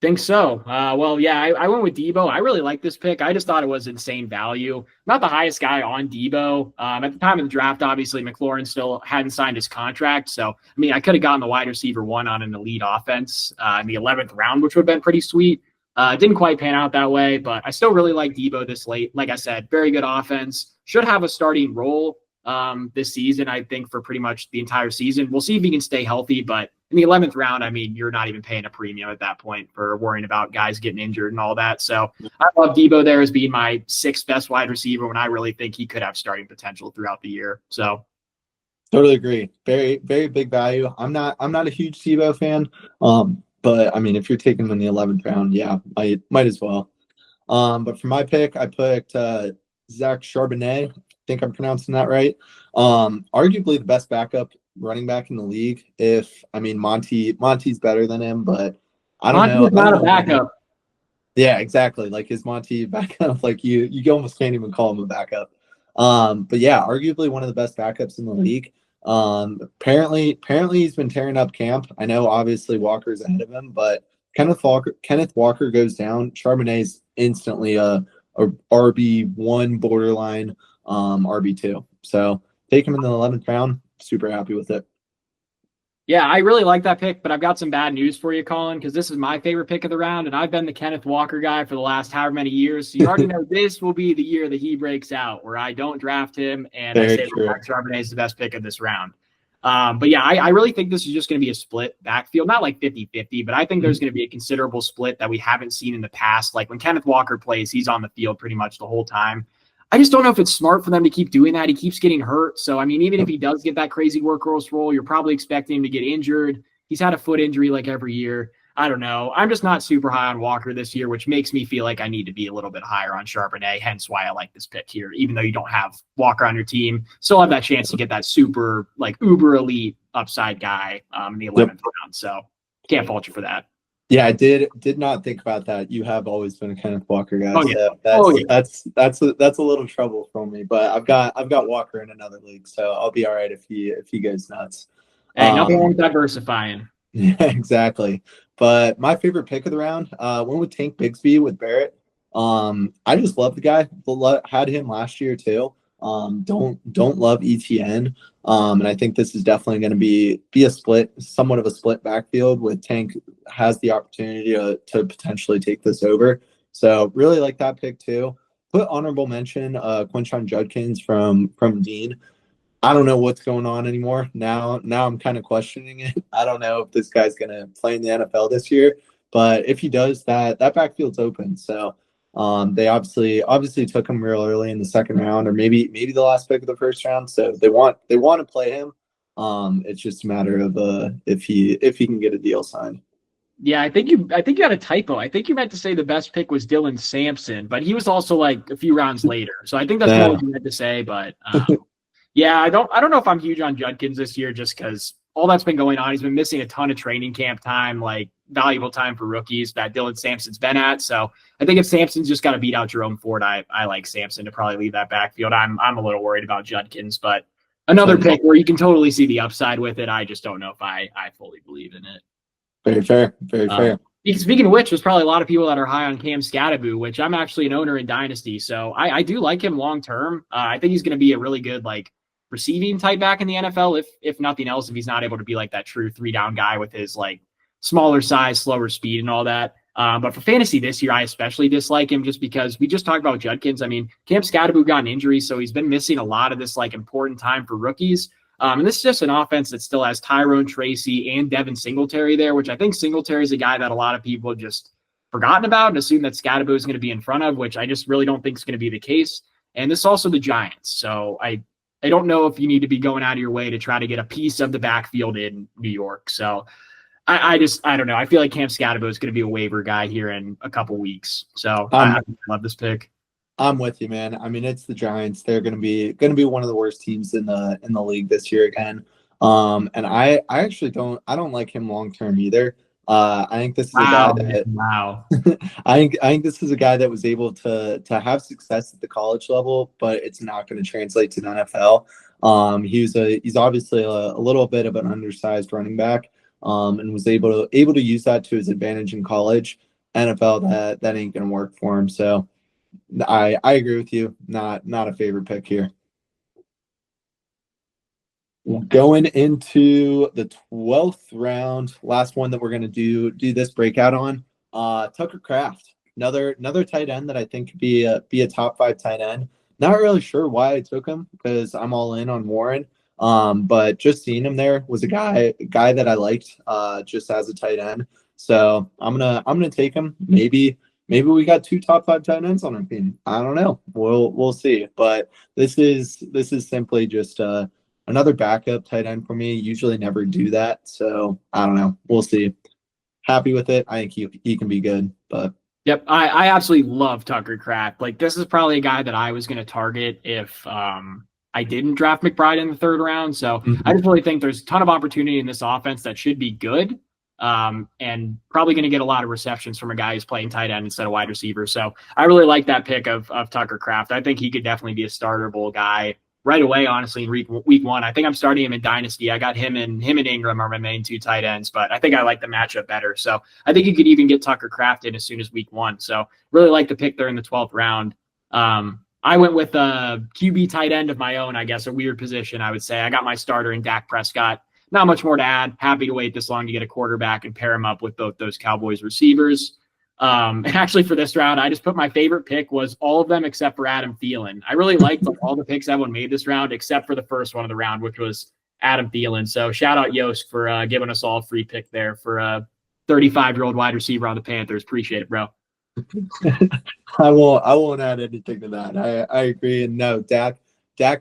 Think so. Well, yeah, I went with Debo. I really like this pick. I just thought it was insane value. Not the highest guy on Debo. At the time of the draft, obviously, McLaurin still hadn't signed his contract. So, I mean, I could have gotten the wide receiver one on an elite offense in the 11th round, which would have been pretty sweet. Didn't quite pan out that way, but I still really like Debo this late. Like I said, very good offense. Should have a starting role this season, I think, for pretty much the entire season. We'll see if he can stay healthy, but in the 11th round, I mean, you're not even paying a premium at that point for worrying about guys getting injured and all that. So I love Debo there as being my 6th best wide receiver when I really think he could have starting potential throughout the year. So totally agree. Very, very big value. I'm not a huge Debo fan. But I mean, if you're taking him in the 11th round, yeah, might as well. But for my pick, I picked Zach Charbonnet. I think I'm pronouncing that right. Arguably the best backup running back in the league. Monty's better than him, but I don't know. Monty's not a backup. Yeah, exactly. Like, is Monty backup? Like you almost can't even call him a backup. But yeah, arguably one of the best backups in the league. Apparently he's been tearing up camp. I know obviously Walker's ahead of him, but Kenneth Walker goes down. Charbonnet's instantly a RB1 borderline RB2. So take him in the 11th round. Super happy with it. Yeah, I really like that pick, but I've got some bad news for you, Colin, because this is my favorite pick of the round, and I've been the Kenneth Walker guy for the last however many years. So you already know this will be the year that he breaks out, where I don't draft him, and I say that Charbonnet is the best pick of this round. But yeah, I really think this is just going to be a split backfield, not like 50-50, but I think there's going to be a considerable split that we haven't seen in the past. Like when Kenneth Walker plays, he's on the field pretty much the whole time. I just don't know if it's smart for them to keep doing that. He keeps getting hurt. So, I mean, even if he does get that crazy workhorse role, you're probably expecting him to get injured. He's had a foot injury like every year. I don't know. I'm just not super high on Walker this year, which makes me feel like I need to be a little bit higher on Charbonnet, hence why I like this pick here. Even though you don't have Walker on your team, still have that chance to get that super, like, uber elite upside guy in the 11th round. So can't fault you for that. Yeah, I did not think about that. You have always been a Kenneth Walker guy. Oh, yeah. So that's a little trouble for me. But I've got Walker in another league, so I'll be all right if he goes nuts. Hey, nothing wrong with diversifying. Yeah, exactly. But my favorite pick of the round went with Tank Bigsby with Barrett. I just love the guy. Had him last year too. Don't love ETN. And I think this is definitely going to be a split, somewhat of a split backfield with Tank has the opportunity to potentially take this over. So really like that pick too. Put honorable mention Quinshon Judkins from Dean. I don't know what's going on anymore. Now I'm kind of questioning it. I don't know if this guy's going to play in the NFL this year, but if he does, that backfield's open. So They obviously took him real early in the second round, or maybe the last pick of the first round. So they want to play him. It's just a matter of if he can get a deal signed. Yeah, I think you had a typo. I think you meant to say the best pick was Dylan Sampson, but he was also like a few rounds later. So I think that's more Yeah. what you meant to say. But yeah, I don't know if I'm huge on Judkins this year just because all that's been going on. He's been missing a ton of training camp time, like valuable time for rookies that Dylan Sampson's been at. So I think if Sampson's just got to beat out Jerome Ford, I like Sampson to probably leave that backfield. I'm a little worried about Judkins, but another pick where you can totally see the upside with it. I just don't know if I fully believe in it. Very fair. Very fair. Speaking of which, there's probably a lot of people that are high on Cam Scattaboo, which I'm actually an owner in Dynasty, so I do like him long term. I think he's going to be a really good like receiving type back in the NFL, if nothing else, if he's not able to be like that true 3-down guy with his like smaller size, slower speed, and all that. But for fantasy this year, I especially dislike him just because we just talked about Judkins. I mean, Cam Scattaboo got an injury, so he's been missing a lot of this like important time for rookies. And this is just an offense that still has Tyrone Tracy and Devin Singletary there, which I think Singletary is a guy that a lot of people have just forgotten about and assume that Scattaboo is going to be in front of, which I just really don't think is going to be the case. And this is also the Giants. So I don't know if you need to be going out of your way to try to get a piece of the backfield in New York. So I don't know. I feel like Cam Scattaboo is going to be a waiver guy here in a couple weeks. So I love this pick. I'm with you, man. I mean, it's the Giants. They're going to be one of the worst teams in the league this year again. And I actually don't like him long term either. I think this is a guy that I think this is a guy that was able to have success at the college level, but it's not going to translate to the NFL. He's obviously a little bit of an undersized running back, and was able to use that to his advantage in college. NFL that ain't going to work for him. So I agree with you. Not a favorite pick here. Going into the 12th round, last one that we're going to do this breakout on, Tucker Kraft, another tight end that I think could be a top 5 tight end. Not really sure why I took him because I'm all in on Warren. But just seeing him there was a guy that I liked just as a tight end. So I'm gonna take him. Maybe we got 2 top 5 tight ends on our team. I don't know. We'll see. But this is simply just another backup tight end for me. Usually never do that. So I don't know. We'll see. Happy with it. I think he can be good. But yep, I absolutely love Tucker Kraft. Like this is probably a guy that I was going to target if I didn't draft McBride in the 3rd round. So I just really think there's a ton of opportunity in this offense that should be good. And probably going to get a lot of receptions from a guy who's playing tight end instead of wide receiver. So I really like that pick of Tucker Kraft. I think he could definitely be a startable guy right away, honestly, in week 1. I think I'm starting him in Dynasty. I got him and Ingram are my main 2 tight ends, but I think I like the matchup better. So I think you could even get Tucker Kraft in as soon as week 1. So really like the pick there in the 12th round. I went with a QB tight end of my own, I guess, a weird position, I would say. I got my starter in Dak Prescott. Not much more to add. Happy to wait this long to get a quarterback and pair him up with both those Cowboys receivers. And actually for this round, I just put my favorite pick was all of them except for Adam Thielen. I really liked all the picks everyone made this round except for the first one of the round, which was Adam Thielen. So shout out Yost for giving us all a free pick there for a 35-year-old wide receiver on the Panthers. Appreciate it, bro. I won't add anything to that. I agree. And no, Dak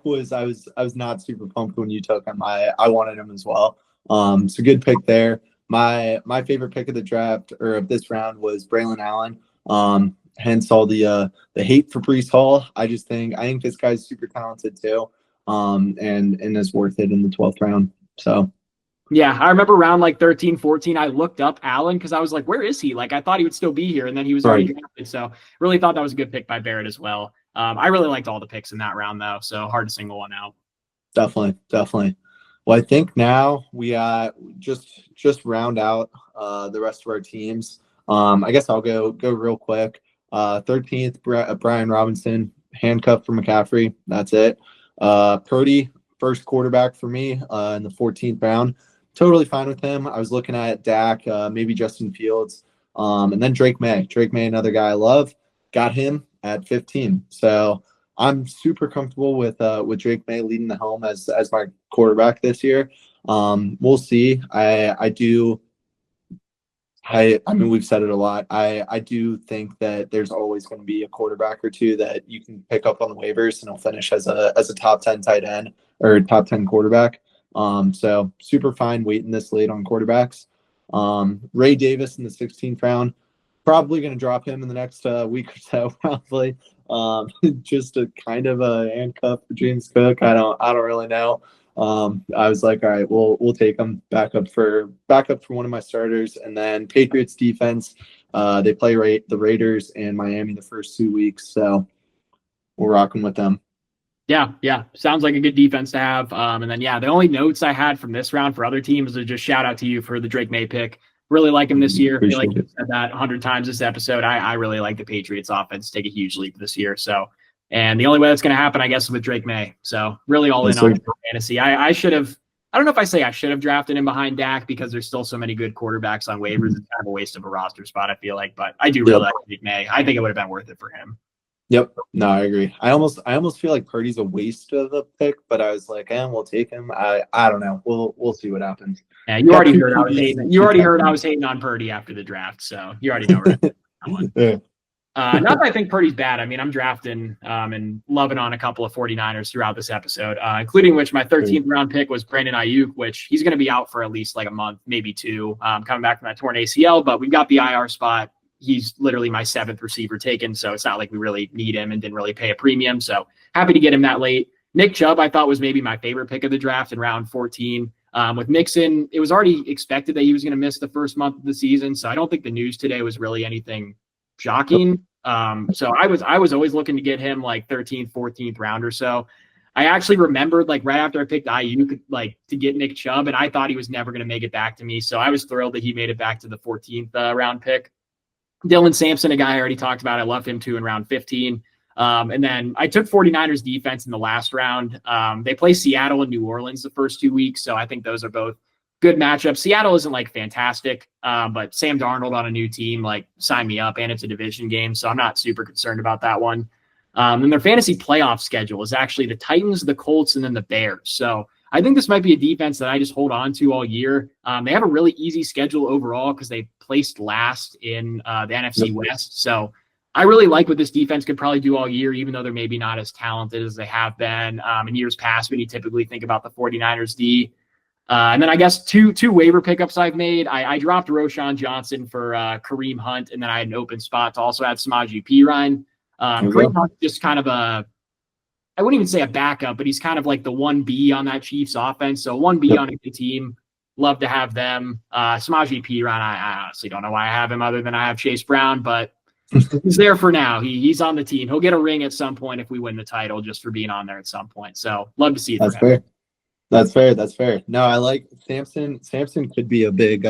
was I was not super pumped when you took him. I wanted him as well. So good pick there. My favorite pick of the draft or of this round was Braylon Allen. Hence all the hate for Breece Hall. I think this guy's super talented too. And is worth it in the 12th round. So yeah, I remember around like 13, 14, I looked up Allen because I was like, where is he? Like, I thought he would still be here, and then he was already drafted. So really thought that was a good pick by Barrett as well. I really liked all the picks in that round, though, so hard to single one out. Definitely. Well, I think now we just round out the rest of our teams. I guess I'll go real quick. 13th, Brian Robinson, handcuffed for McCaffrey. That's it. Purdy, first quarterback for me in the 14th round. Totally fine with him. I was looking at Dak, maybe Justin Fields, and then Drake May. Drake May, another guy I love. Got him at 15. So I'm super comfortable with Drake May leading the helm as my quarterback this year. We'll see. I do I mean, we've said it a lot. I do think that there's always going to be a quarterback or two that you can pick up on the waivers and he'll finish as a top 10 tight end or top 10 quarterback. So super fine waiting this late on quarterbacks. Ray Davis in the 16th round, probably going to drop him in the next week or so, probably. Just a kind of a handcuff for James Cook. I don't really know. I was like, all right, we'll take him back up for one of my starters, and then Patriots defense. They play the Raiders and Miami the first 2 weeks, so we're rocking with them. Yeah. Sounds like a good defense to have. And then, the only notes I had from this round for other teams is just shout out to you for the Drake May pick. Really like him this year. I feel like you said that 100 times this episode. I really like the Patriots offense take a huge leap this year. So, and the only way that's going to happen, I guess, is with Drake May. So really all in on fantasy. I don't know if I say I should have drafted him behind Dak because there's still so many good quarterbacks on waivers. It's kind of a waste of a roster spot, I feel like, but I do really like Drake May. I think it would have been worth it for him. Yep. No, I agree. I almost feel like Purdy's a waste of a pick, but I was like, we'll take him. I don't know. We'll see what happens. Yeah, you already heard I was hating. You already heard I was hating on Purdy after the draft, so you already know that one. Yeah. Not that I think Purdy's bad. I mean, I'm drafting and loving on a couple of 49ers throughout this episode, including which my 13th round pick was Brandon Ayuk, which he's going to be out for at least like a month, maybe two, coming back from that torn ACL. But we've got the IR spot. He's literally my 7th receiver taken, so it's not like we really need him and didn't really pay a premium. So happy to get him that late. Nick Chubb, I thought was maybe my favorite pick of the draft in round 14. With Mixon, it was already expected that he was going to miss the first month of the season, so I don't think the news today was really anything shocking. So I was always looking to get him like 13th, 14th round or so. I actually remembered like right after I picked Ayuk, like to get Nick Chubb, and I thought he was never going to make it back to me. So I was thrilled that he made it back to the 14th round pick. Dylan Sampson, a guy I already talked about. I love him too in round 15. And then I took 49ers defense in the last round. They play Seattle and New Orleans the first 2 weeks. So I think those are both good matchups. Seattle isn't like fantastic, but Sam Darnold on a new team, like sign me up, and it's a division game. So I'm not super concerned about that one. And their fantasy playoff schedule is actually the Titans, the Colts, and then the Bears. So I think this might be a defense that I just hold on to all year. They have a really easy schedule overall because they placed last in the NFC West. So I really like what this defense could probably do all year, even though they're maybe not as talented as they have been in years past when you typically think about the 49ers D. And then I guess two waiver pickups I've made. I dropped Roshan Johnson for Kareem Hunt, and then I had an open spot to also add Samaje Perine. Kareem Hunt's just kind of I wouldn't even say a backup, but he's kind of like the 1B on that Chiefs offense. So 1B on a good team. Love to have them. Samaje Perine, I honestly don't know why I have him other than I have Chase Brown, but he's there for now. He's on the team. He'll get a ring at some point if we win the title just for being on there at some point. So love to see it. That's fair. That's fair. No, I like Samson. Samson could be a big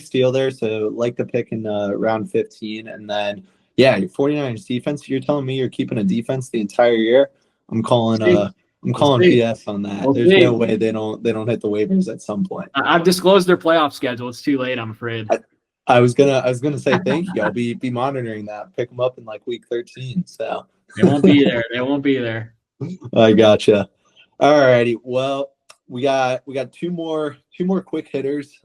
steal there. So like the pick in round 15. And then, your 49ers defense, you're telling me you're keeping a defense the entire year? I'm calling PS on that. There's no way they don't hit the waivers at some point. I've disclosed their playoff schedule. It's too late, I'm afraid. I was gonna say thank you. I'll be monitoring that. Pick them up in like week 13. So they won't be there. They won't be there. I gotcha. All righty. Well, we got two more quick hitters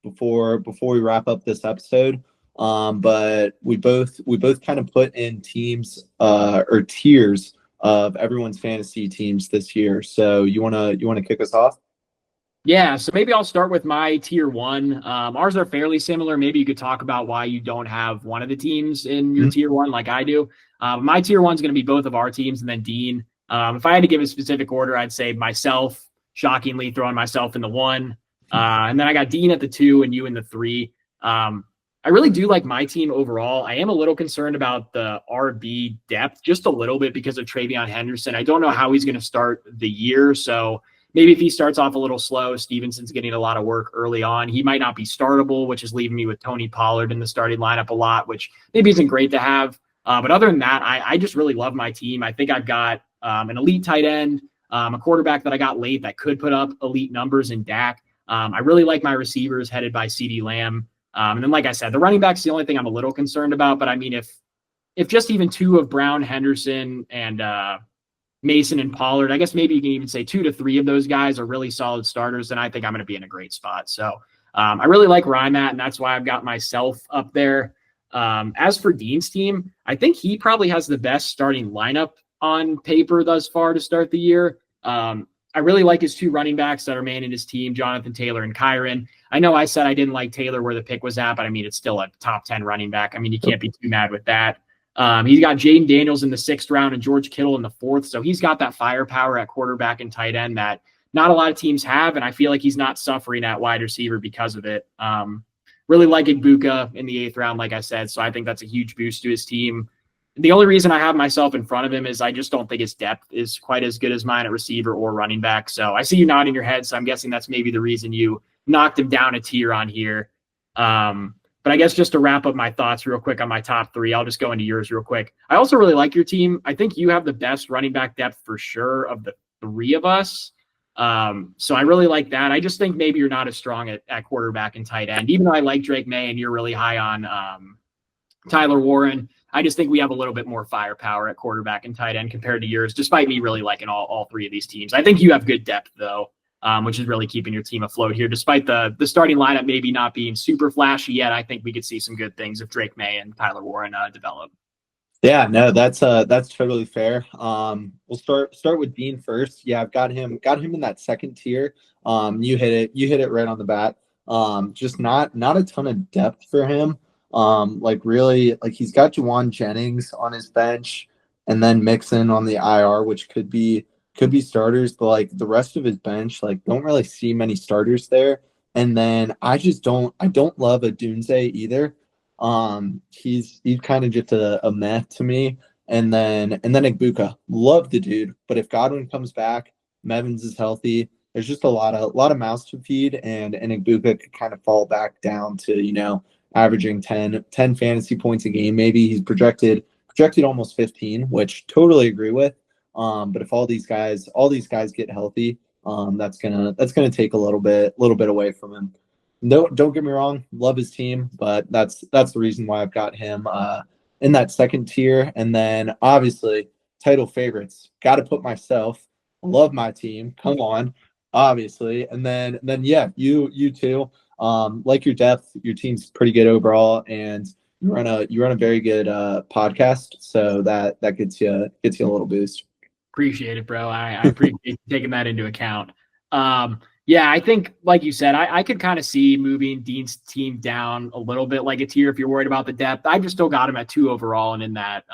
before we wrap up this episode. But we both kind of put in teams or tiers of everyone's fantasy teams this year. So you wanna kick us off? Yeah, so maybe I'll start with my tier one. Ours are fairly similar. Maybe you could talk about why you don't have one of the teams in your tier one like I do. My tier one is going to be both of our teams and then Dean. If I had to give a specific order, I'd say myself, shockingly throwing myself in the 1. And then I got Dean at the 2 and you in the 3. I really do like my team overall. I am a little concerned about the RB depth, just a little bit because of Travion Henderson. I don't know how he's going to start the year. So maybe if he starts off a little slow, Stevenson's getting a lot of work early on. He might not be startable, which is leaving me with Tony Pollard in the starting lineup a lot, which maybe isn't great to have. But other than that, I just really love my team. I think I've got an elite tight end, a quarterback that I got late that could put up elite numbers in Dak. I really like my receivers headed by CeeDee Lamb. And then, like I said, the running back's the only thing I'm a little concerned about. But I mean, if just even 2 of Brown, Henderson, and Mason and Pollard, I guess maybe you can even say 2 to 3 of those guys are really solid starters, then I think I'm going to be in a great spot. So I really like where I'm at, and that's why I've got myself up there. As for Dean's team, I think he probably has the best starting lineup on paper thus far to start the year. I really like his two running backs that are manning his team, Jonathan Taylor and Kyron. I know I said I didn't like Taylor where the pick was at, but I mean, it's still a top 10 running back. I mean, you can't be too mad with that. He's got Jaden Daniels in the 6th round and George Kittle in the 4th. So he's got that firepower at quarterback and tight end that not a lot of teams have. And I feel like he's not suffering at wide receiver because of it. Really like Igbuka in the 8th round, like I said. So I think that's a huge boost to his team. The only reason I have myself in front of him is I just don't think his depth is quite as good as mine at receiver or running back. So I see you nodding your head. So I'm guessing that's maybe the reason you knocked him down a tier on here. But I guess just to wrap up my thoughts real quick on my top 3, I'll just go into yours real quick. I also really like your team. I think you have the best running back depth for sure of the 3 of us. So I really like that. I just think maybe you're not as strong at quarterback and tight end, even though I like Drake May and you're really high on Tyler Warren. I just think we have a little bit more firepower at quarterback and tight end compared to yours, despite me really liking all 3 of these teams. I think you have good depth, though, which is really keeping your team afloat here. Despite the starting lineup maybe not being super flashy yet, I think we could see some good things if Drake May and Tyler Warren develop. Yeah, no, that's totally fair. We'll start with Dean first. Yeah, I've got him in that 2nd tier. You hit it right on the bat. Just not a ton of depth for him. Really, like he's got Juwan Jennings on his bench, and then Mixon on the IR, which could be starters, but like the rest of his bench, like don't really see many starters there. And then I don't love a Dunze either. He's kind of just a meh to me. And then Igbuka, love the dude, but if Godwin comes back, Mevins is healthy, there's just a lot of mouths to feed, and Igbuka could kind of fall back down to, averaging 10 fantasy points a game. Maybe he's projected almost 15, which totally agree with. But if all these guys get healthy, that's gonna take a little bit away from him. No, don't get me wrong, love his team, but that's the reason why I've got him in that 2nd tier. And then obviously title favorites. Got to put myself. Love my team. Come on, obviously. And then yeah, you too. Like your depth, your team's pretty good overall, and you run a very good podcast, so that gets you a little boost. Appreciate it, bro. I appreciate you taking that into account. Yeah, I think, like you said, I could kind of see moving Dean's team down a little bit like a tier if you're worried about the depth. I just still got him at 2 overall and in that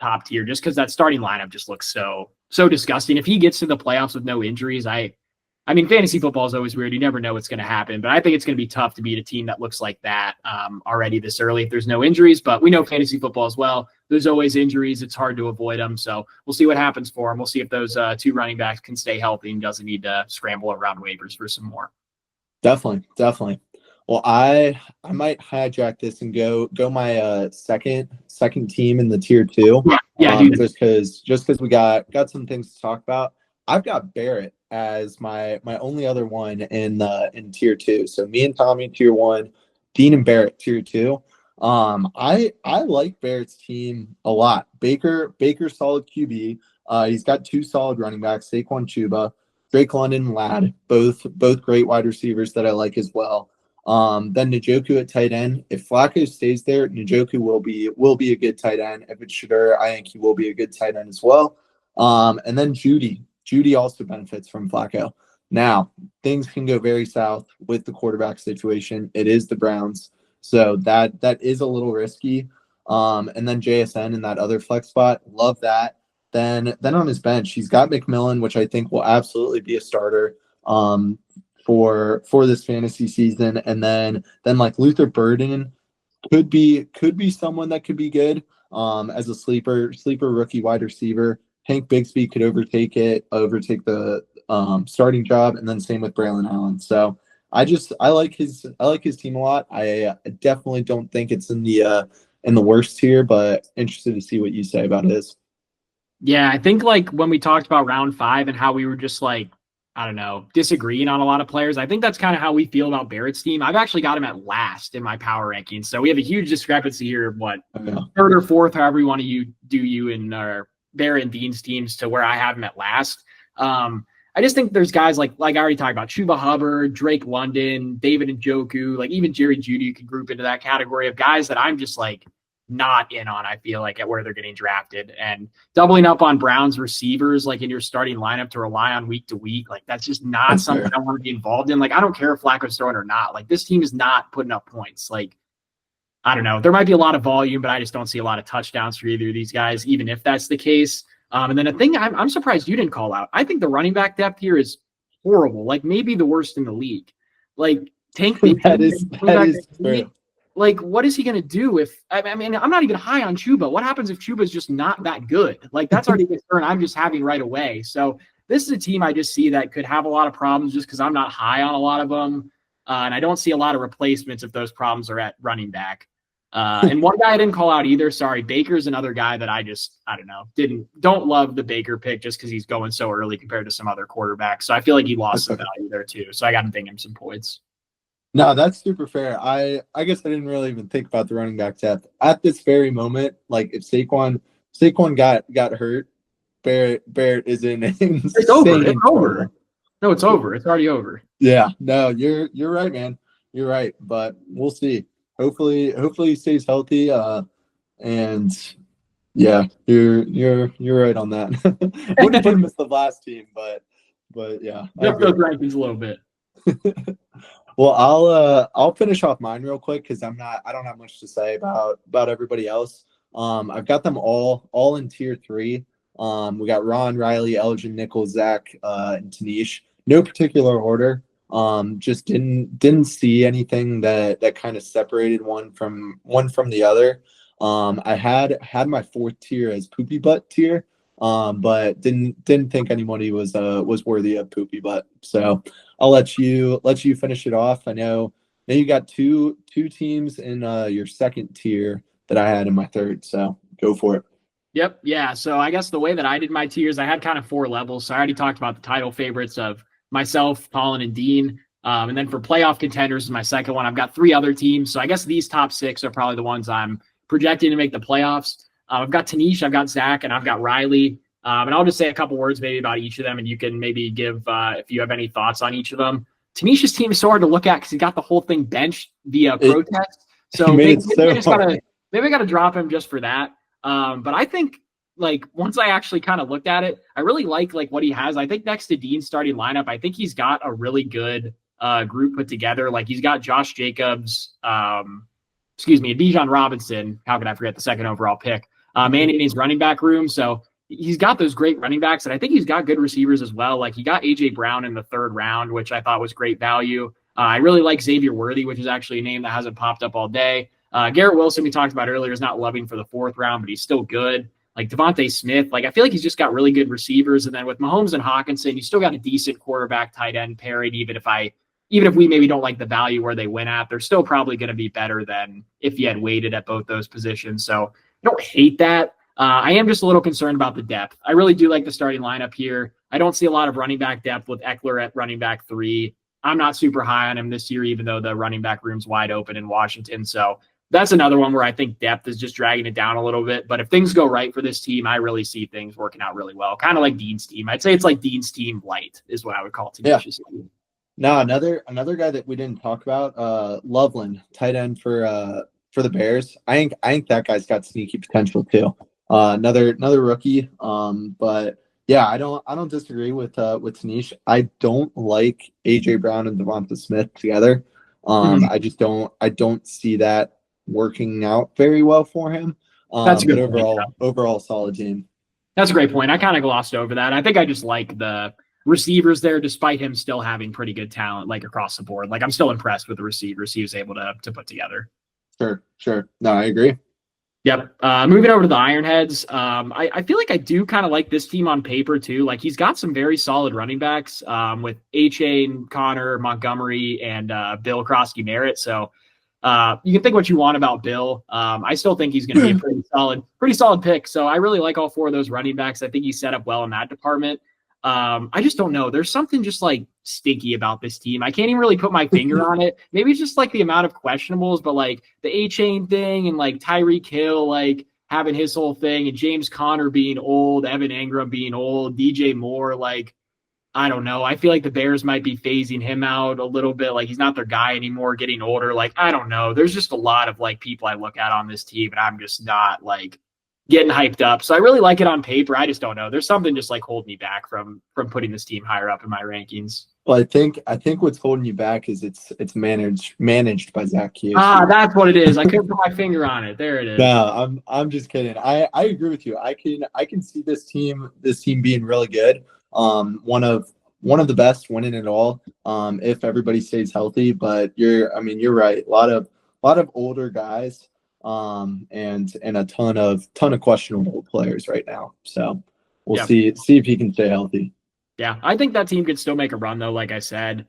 top tier just because that starting lineup just looks so disgusting. If he gets to the playoffs with no injuries, I mean, fantasy football is always weird. You never know what's going to happen, but I think it's going to be tough to beat a team that looks like that already this early if there's no injuries. But we know fantasy football as well. There's always injuries. It's hard to avoid them. So we'll see what happens for him. We'll see if those 2 running backs can stay healthy and doesn't need to scramble around waivers for some more. Definitely. Well, I might hijack this and go my second team in the tier 2. Yeah, just because we got some things to talk about. I've got Barrett as my only other one in tier 2. So me and Tommy tier 1, Dean and Barrett tier 2. I like Barrett's team a lot. Baker solid QB. He's got 2 solid running backs, Saquon Chuba, Drake London, and Ladd, both great wide receivers that I like as well. Then Njoku at tight end. If Flacco stays there, Njoku will be a good tight end. If it's Shedeur, I think he will be a good tight end as well. And then Judy also benefits from Flacco. Now, things can go very south with the quarterback situation. It is the Browns, so that is a little risky. And then JSN in that other flex spot, love that. Then on his bench, he's got McMillan, which I think will absolutely be a starter for this fantasy season. And then like Luther Burden could be someone that could be good as a sleeper rookie wide receiver. Hank Bigsby could overtake the starting job, and then same with Braylon Allen. So I like his team a lot. I definitely don't think it's in the worst tier, but interested to see what you say about his. Yeah, I think like when we talked about round 5 and how we were just like, I don't know, disagreeing on a lot of players, I think that's kind of how we feel about Barrett's team. I've actually got him at last in my power rankings. So we have a huge discrepancy here of what, 3rd or 4th, however you want to do you in our Barrett and Dean's teams to where I have him at last. I just think there's guys like I already talked about Chuba Hubbard, Drake London, David Njoku, like even Jerry Jeudy, you can group into that category of guys that I'm just like not in on, I feel like, at where they're getting drafted. And doubling up on Browns receivers, like in your starting lineup to rely on week to week, like that's just not something I want to be involved in. Like, I don't care if Flacco's throwing or not. Like, this team is not putting up points. Like, I don't know. There might be a lot of volume, but I just don't see a lot of touchdowns for either of these guys, even if that's the case. And then a thing I'm surprised you didn't call out. I think the running back depth here is horrible, like maybe the worst in the league. Like Tank that is true. Like, what is he going to do if I mean, I'm not even high on Chuba. What happens if Chuba's just not that good? Like, that's already a concern I'm just having right away. So this is a team I just see that could have a lot of problems just because I'm not high on a lot of them. And I don't see a lot of replacements if those problems are at running back. And one guy I didn't call out either. Sorry, Baker's another guy that I don't know, don't love the Baker pick just because he's going so early compared to some other quarterbacks. So I feel like he lost some value there too. So I got to think him some points. No, that's super fair. I guess I didn't really even think about the running back depth at this very moment. Like if Saquon got hurt, Barrett is in. It's over. It's over. No, it's over. It's already over. Yeah. No, you're right, man. You're right. But we'll see. Hopefully he stays healthy. And yeah, you're right on that. Wouldn't put him as the last team, but yeah. Jump those rankings a little bit. Well, I'll finish off mine real quick because I don't have much to say about everybody else. I've got them all in tier 3. We got Ron, Riley, Elgin, Nichols, Zach, and Tanish. No particular order. Just didn't see anything that kind of separated one from the other. I had my 4th tier as poopy butt tier, but didn't think anybody was worthy of poopy butt. So I'll let you finish it off. I know you got two teams in your 2nd tier that I had in my 3rd. So go for it. Yep. Yeah. So I guess the way that I did my tiers, I had kind of 4 levels. So I already talked about the title favorites of myself, Colin, and Dean. And then for playoff contenders is my 2nd one. I've got 3 other teams. So I guess these top 6 are probably the ones I'm projecting to make the playoffs. I've got Tanish, I've got Zach, and I've got Riley. And I'll just say a couple words maybe about each of them, and you can maybe give if you have any thoughts on each of them. Tanish's team is so hard to look at because he got the whole thing benched via protest. So maybe I got to drop him just for that. But I think like once I actually kind of looked at it, I really like what he has. I think next to Dean's starting lineup, I think he's got a really good group put together. Like he's got Josh Jacobs, and Bijan Robinson. How could I forget the 2nd overall pick? And in his running back room. So he's got those great running backs, and I think he's got good receivers as well. Like he got AJ Brown in the 3rd round, which I thought was great value. I really like Xavier Worthy, which is actually a name that hasn't popped up all day. Garrett Wilson, we talked about earlier, is not loving for the 4th round, but he's still good. Like Devontae Smith, like I feel like he's just got really good receivers. And then with Mahomes and Hawkinson, you still got a decent quarterback tight end pairing, even if we maybe don't like the value where they went at, they're still probably going to be better than if you had waited at both those positions. So I don't hate that. I am just a little concerned about the depth. I really do like the starting lineup here. I don't see a lot of running back depth with Eckler at running back 3. I'm not super high on him this year, even though the running back room's wide open in Washington. So that's another one where I think depth is just dragging it down a little bit. But if things go right for this team, I really see things working out really well. Kind of like Dean's team. I'd say it's like Dean's team light is what I would call it. Yeah. No, another guy that we didn't talk about, Loveland, tight end for the Bears. I think that guy's got sneaky potential too. Another rookie. But yeah, I don't disagree with Tanish. I don't like AJ Brown and Devonta Smith together. I just don't see that working out very well for him. That's a good point. Overall solid team. That's a great point. I kind of glossed over that. I think I just like the receivers there, despite him still having pretty good talent, like across the board. Like I'm still impressed with the receivers he was able to put together. Sure. No, I agree. Yep. Moving over to the Ironheads. I feel like I do kind of like this team on paper too. Like he's got some very solid running backs with A-Chain, Connor, Montgomery, and Bill Krosky-Merritt. So you can think what you want about Bill. I still think he's going to be a pretty solid pick. So I really like all 4 of those running backs. I think he's set up well in that department. I just don't know. There's something just like stinky about this team. I can't even really put my finger on it. Maybe it's just like the amount of questionables, but like the A-Chain thing and like Tyreek Hill, like having his whole thing, and James Conner being old, Evan Ingram being old, DJ Moore, like I don't know. I feel like the Bears might be phasing him out a little bit. Like he's not their guy anymore, getting older. Like, I don't know. There's just a lot of like people I look at on this team and I'm just not like getting hyped up. So I really like it on paper. I just don't know. There's something just like holding me back from putting this team higher up in my rankings. Well, I think what's holding you back is it's managed by Zach Hughes. That's what it is. I couldn't put my finger on it. There it is. No, I'm just kidding. I agree with you. I can see this team being really good. One of the best winning it all. If everybody stays healthy. But you're right. A lot of older guys. And a ton of questionable players right now. So we'll see if he can stay healthy. Yeah, I think that team could still make a run, though, like I said.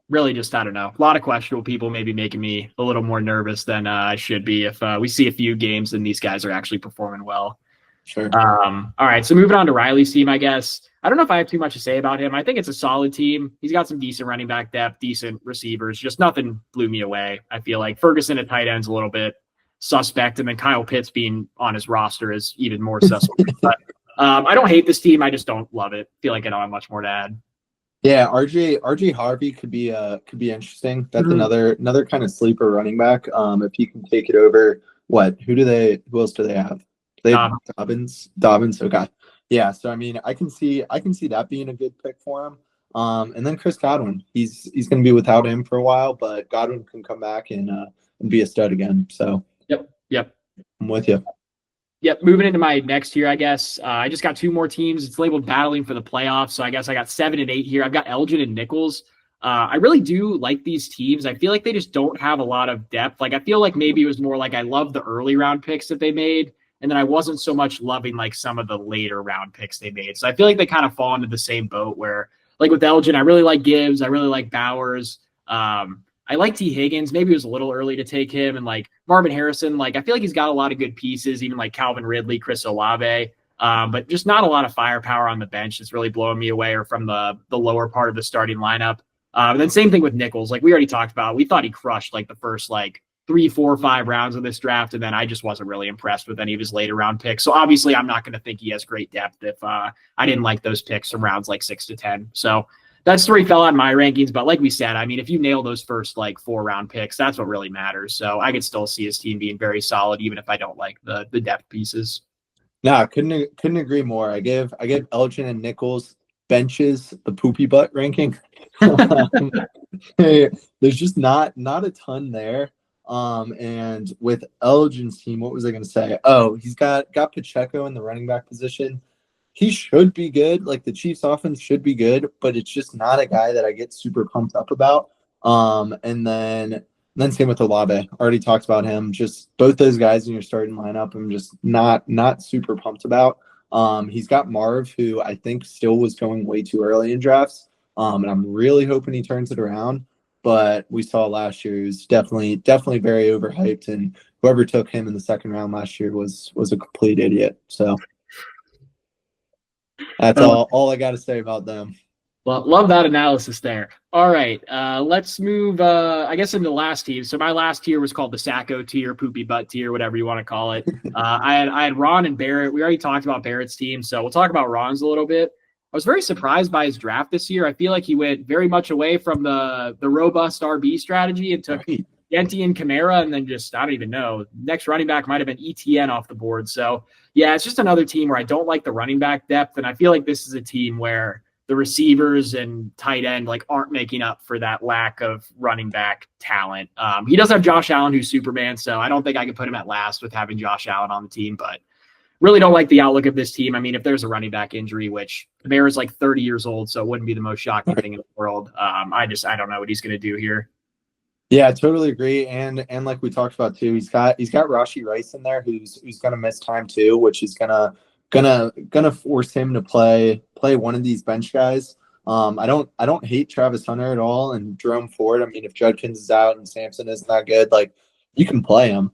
Really just, I don't know. A lot of questionable people maybe making me a little more nervous than I should be if we see a few games and these guys are actually performing well. Sure. All right, so moving on to Riley's team, I guess. I don't know if I have too much to say about him. I think it's a solid team. He's got some decent running back depth, decent receivers. Just nothing blew me away. I feel like Ferguson at tight end's a little bit suspect, and then Kyle Pitts being on his roster is even more suspect. But I don't hate this team. I just don't love it. Feel like I don't have much more to add. Yeah, RJ Harvey could be interesting. That's another kind of sleeper running back. If he can take it over, who else do they have? They have Dobbins. Okay. Yeah, so I mean, I can see that being a good pick for him. And then Chris Godwin. He's going to be without him for a while, but Godwin can come back and be a stud again. So Yep. I'm with you. Yep, moving into my next tier, I guess. I just got two more teams. It's labeled battling for the playoffs, so I guess I got 7 and 8 here. I've got Elgin and Nichols. I really do like these teams. I feel like they just don't have a lot of depth. Like I feel like maybe it was more like I love the early round picks that they made, and then I wasn't so much loving like some of the later round picks they made. So I feel like they kind of fall into the same boat where, like with Elgin, I really like Gibbs. I really like Bowers. I like T. Higgins. Maybe it was a little early to take him. And like Marvin Harrison, like I feel like he's got a lot of good pieces, even like Calvin Ridley, Chris Olave, but just not a lot of firepower on the bench. It's really blowing me away or from the lower part of the starting lineup. And then same thing with Nichols. Like we already talked about, we thought he crushed like the first like 3, 4, 5 rounds of this draft. And then I just wasn't really impressed with any of his later round picks. So obviously I'm not going to think he has great depth if I didn't like those picks from rounds like 6 to 10. So that's where he fell out in my rankings. But like we said, I mean, if you nail those first like 4 round picks, that's what really matters. So I could still see his team being very solid, even if I don't like the depth pieces. No, couldn't agree more. I give Elgin and Nichols benches the poopy butt ranking. There's just not a ton there. And with Elgin's team, what was I going to say? Oh, he's got Pacheco in the running back position. He should be good. Like the Chiefs offense should be good, but it's just not a guy that I get super pumped up about. And then same with Olave. Already talked about him. Just both those guys in your starting lineup, I'm just not super pumped about. He's got Marv, who I think still was going way too early in drafts. And I'm really hoping he turns it around. But we saw last year he was definitely very overhyped, and whoever took him in the second round last year was a complete idiot. So that's all I got to say about them. Well, love that analysis there. All right, let's move, I guess, into the last tier. So my last tier was called the Sacco tier, poopy butt tier, whatever you want to call it. I had Ron and Barrett. We already talked about Barrett's team, so we'll talk about Ron's a little bit. I was very surprised by his draft this year. I feel like he went very much away from the robust RB strategy and took Yenti and Kamara, and then just, I don't even know, next running back might have been ETN off the board. So, yeah, it's just another team where I don't like the running back depth, and I feel like this is a team where the receivers and tight end like aren't making up for that lack of running back talent. He does have Josh Allen, who's Superman, so I don't think I could put him at last with having Josh Allen on the team, but really don't like the outlook of this team. I mean, if there's a running back injury, which Kamara's like 30 years old, so it wouldn't be the most shocking thing in the world. I don't know what he's going to do here. Yeah, I totally agree. And like we talked about too, he's got Rashee Rice in there who's going to miss time too, which is gonna force him to play one of these bench guys. I don't hate Travis Hunter at all and Jerome Ford. I mean, if Judkins is out and Sampson isn't that good, like you can play him.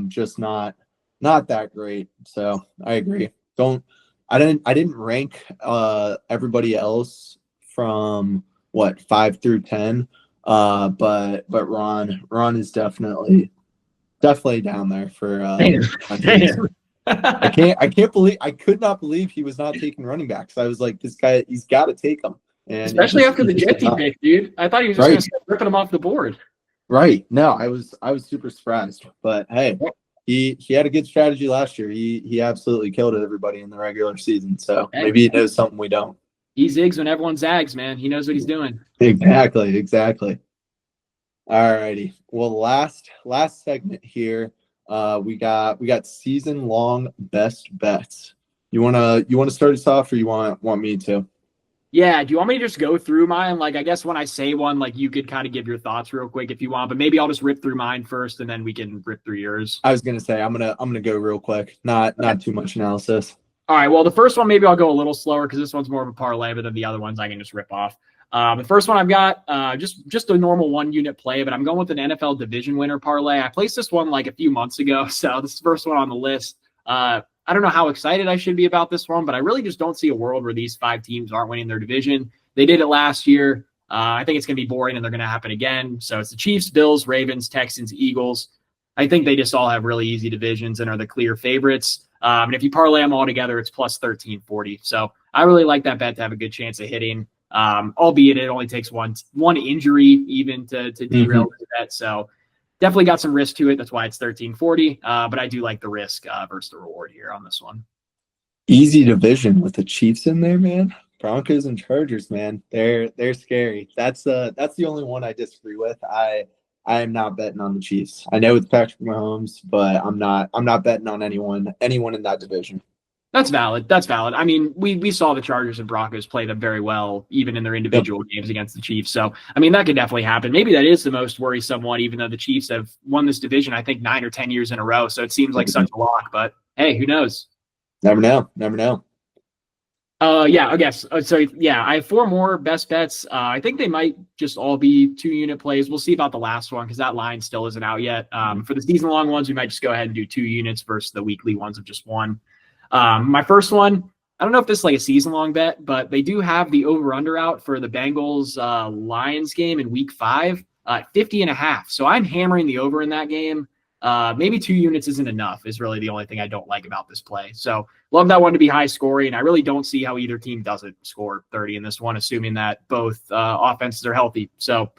Just not that great. So I agree. I didn't rank everybody else from 5 through 10. But Ron is definitely down there for Damn. I could not believe he was not taking running backs. I was like, this guy, he's got to take them. And Especially after the he did Jets not. pick, dude. I thought he was just going to Right. start ripping them off the board. Right. No, I was super surprised. But hey, he had a good strategy last year. He absolutely killed everybody in the regular season. So Hey, maybe he knows something we don't. he zigs when everyone zags, man. He knows what he's doing. Exactly. All righty. Well, last segment here. We got season long best bets. You wanna start us off, or you want me to? Yeah, do you want me to just go through mine? Like, I guess when I say one, like you could kind of give your thoughts real quick if you want, but maybe I'll just rip through mine first and then we can rip through yours. I was gonna say I'm gonna go real quick. Not too much analysis. All right, well, the first one, maybe I'll go a little slower because this one's more of a parlay, but then the other ones I can just rip off. The first one I've got just a normal 1 unit play, but I'm going with an NFL division winner parlay. I placed this one like a few months ago, so this is the first one on the list. I don't know how excited I should be about this one, but I really just don't see a world where these 5 teams aren't winning their division. They did it last year. I think it's going to be boring and they're going to happen again. So it's the Chiefs, Bills, Ravens, Texans, Eagles. I think they just all have really easy divisions and are the clear favorites. And if you parlay them all together, it's plus 1340. So I really like that bet to have a good chance of hitting. Albeit it only takes one injury even to derail the bet. So definitely got some risk to it. That's why it's 1340. But I do like the risk versus the reward here on this one. Easy division with the Chiefs in there, man. Broncos and Chargers, man. They're scary. That's the only one I disagree with. I am not betting on the Chiefs. I know it's Patrick Mahomes, but I'm not betting on anyone in that division. That's valid. That's valid. I mean, we saw the Chargers and Broncos play them very well, even in their individual games against the Chiefs. So, I mean, that could definitely happen. Maybe that is the most worrisome one, even though the Chiefs have won this division, I think, 9 or 10 years in a row. So it seems like such a lock. But hey, who knows? Never know. Yeah, I guess. So yeah, I have 4 more best bets. I think they might just all be 2-unit plays. We'll see about the last one because that line still isn't out yet. For the season long ones, we might just go ahead and do 2 units versus the weekly ones of just 1. My first one, I don't know if this is like a season long bet, but they do have the over under out for the Bengals Lions game in week 5 at 50.5. So I'm hammering the over in that game. Maybe 2 units isn't enough is really the only thing I don't like about this play. So love that one to be high scoring. I really don't see how either team doesn't score 30 in this one, assuming that both offenses are healthy. So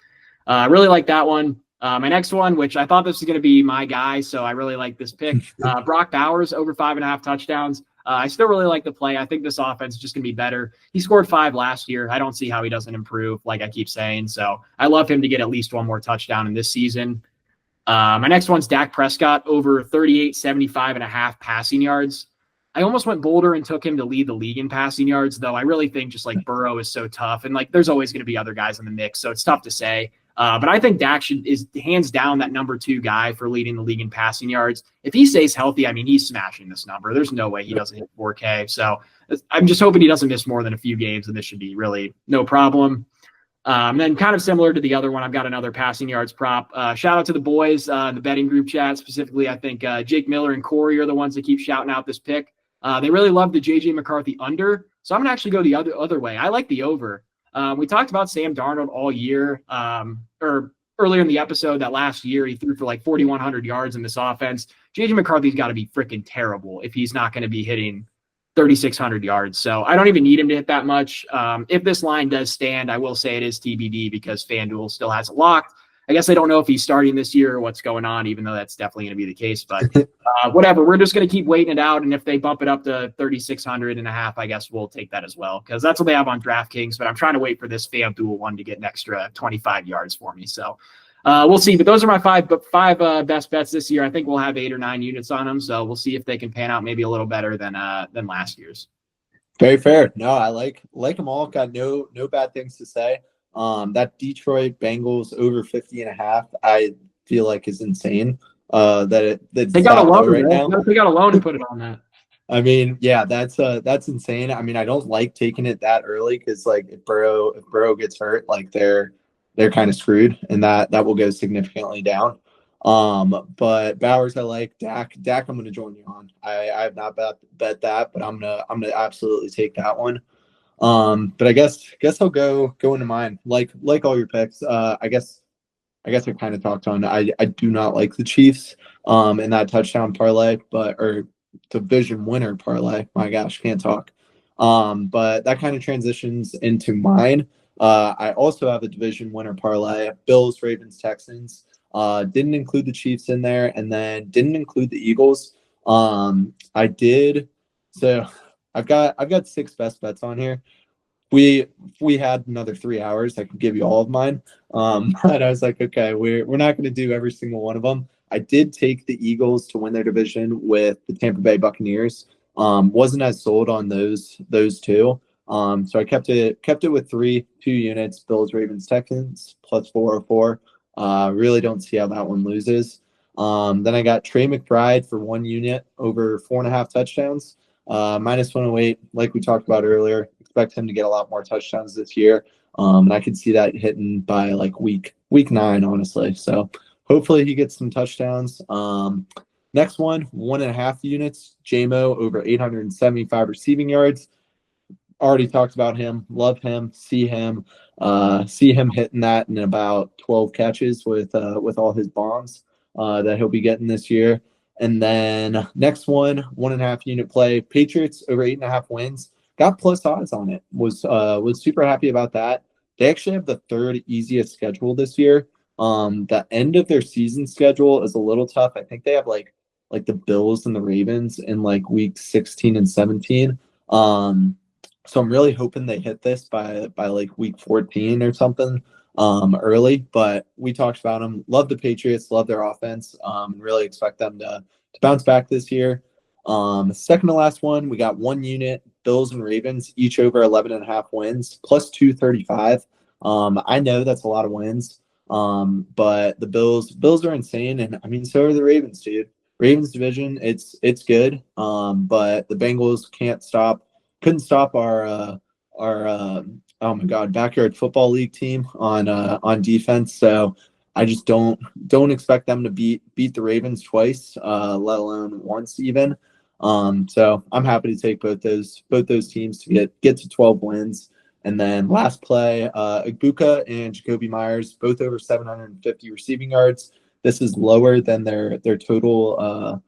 I really like that one. My next one, which I thought this was going to be my guy, so I really like this pick. Brock Bowers over 5.5 touchdowns. I still really like the play. I think this offense is just going to be better. He scored 5 last year. I don't see how he doesn't improve, like I keep saying. So I love him to get at least 1 more touchdown in this season. My next one's Dak Prescott over 38.75.5 passing yards. I almost went bolder and took him to lead the league in passing yards, though I really think just like Burrow is so tough. And like there's always going to be other guys in the mix, so it's tough to say. But I think Dak is hands down that number 2 guy for leading the league in passing yards. If he stays healthy, I mean, he's smashing this number. There's no way he doesn't hit 4K. So I'm just hoping he doesn't miss more than a few games, and this should be really no problem. Then kind of similar to the other one, I've got another passing yards prop. Shout out to the boys, the betting group chat. Specifically, I think Jake Miller and Corey are the ones that keep shouting out this pick. They really love the J.J. McCarthy under. So I'm going to actually go the other way. I like the over. We talked about Sam Darnold all year, or earlier in the episode that last year he threw for like 4,100 yards in this offense. J.J. McCarthy's got to be freaking terrible if he's not going to be hitting 3,600 yards. So I don't even need him to hit that much. If this line does stand, I will say it is TBD because FanDuel still has it locked. I guess I don't know if he's starting this year or what's going on, even though that's definitely going to be the case. But whatever, we're just going to keep waiting it out. And if they bump it up to 3,600.5, I guess we'll take that as well because that's what they have on DraftKings. But I'm trying to wait for this FanDuel one to get an extra 25 yards for me. So we'll see. But those are my five best bets this year. I think we'll have 8 or 9 units on them. So we'll see if they can pan out maybe a little better than last year's. Very fair. No, I like them all. Got no bad things to say. That Detroit Bengals over 50.5, I feel like is insane. They got a loan right now. They got a loan and put it on that. I mean, yeah, that's insane. I mean, I don't like taking it that early because like if Burrow gets hurt, like they're kind of screwed, and that will go significantly down. But Bowers, I like Dak. I'm going to join you on. I have not bet that, but I'm gonna absolutely take that one. But I guess I'll go into mine. Like all your picks. I guess I kind of talked on. I do not like the Chiefs in that touchdown parlay, or division winner parlay. My gosh, can't talk. But that kind of transitions into mine. I also have a division winner parlay: Bills, Ravens, Texans. Didn't include the Chiefs in there, and then didn't include the Eagles. I did. So I've got 6 best bets on here. If we had another 3 hours, I could give you all of mine. But I was like, okay, we're not going to do every single one of them. I did take the Eagles to win their division with the Tampa Bay Buccaneers. Wasn't as sold on those two. So I kept it with 2 units: Bills, Ravens, Texans plus 404. Really don't see how that one loses. Then I got Trey McBride for 1 unit over 4.5 touchdowns. Minus 108, like we talked about earlier. Expect him to get a lot more touchdowns this year. And I could see that hitting by like week 9, honestly. So hopefully he gets some touchdowns. Next one, 1.5 units. JMO over 875 receiving yards. Already talked about him. Love him. See him hitting that in about 12 catches with all his bombs that he'll be getting this year. And then next one, 1.5 unit play. Patriots over 8.5 wins. Got plus odds on it. Was super happy about that. They actually have the 3rd easiest schedule this year. The end of their season schedule is a little tough. I think they have like the Bills and the Ravens in like week 16 and 17. So I'm really hoping they hit this by like week 14 or something early. But we talked about them. Love the Patriots. Love their offense. Really expect them to bounce back this year. Second to last one, we got 1 unit. Bills and Ravens each over 11.5 wins plus 235. I know that's a lot of wins. But the Bills are insane, and I mean so are the Ravens, dude. Ravens division, it's good. But the Bengals couldn't stop our oh my god, backyard football league team on defense. So I just don't expect them to beat the Ravens twice, let alone once even. So I'm happy to take both those teams to get to 12 wins. And then last play, Ibuka and Jacoby Myers, both over 750 receiving yards. This is lower than their total.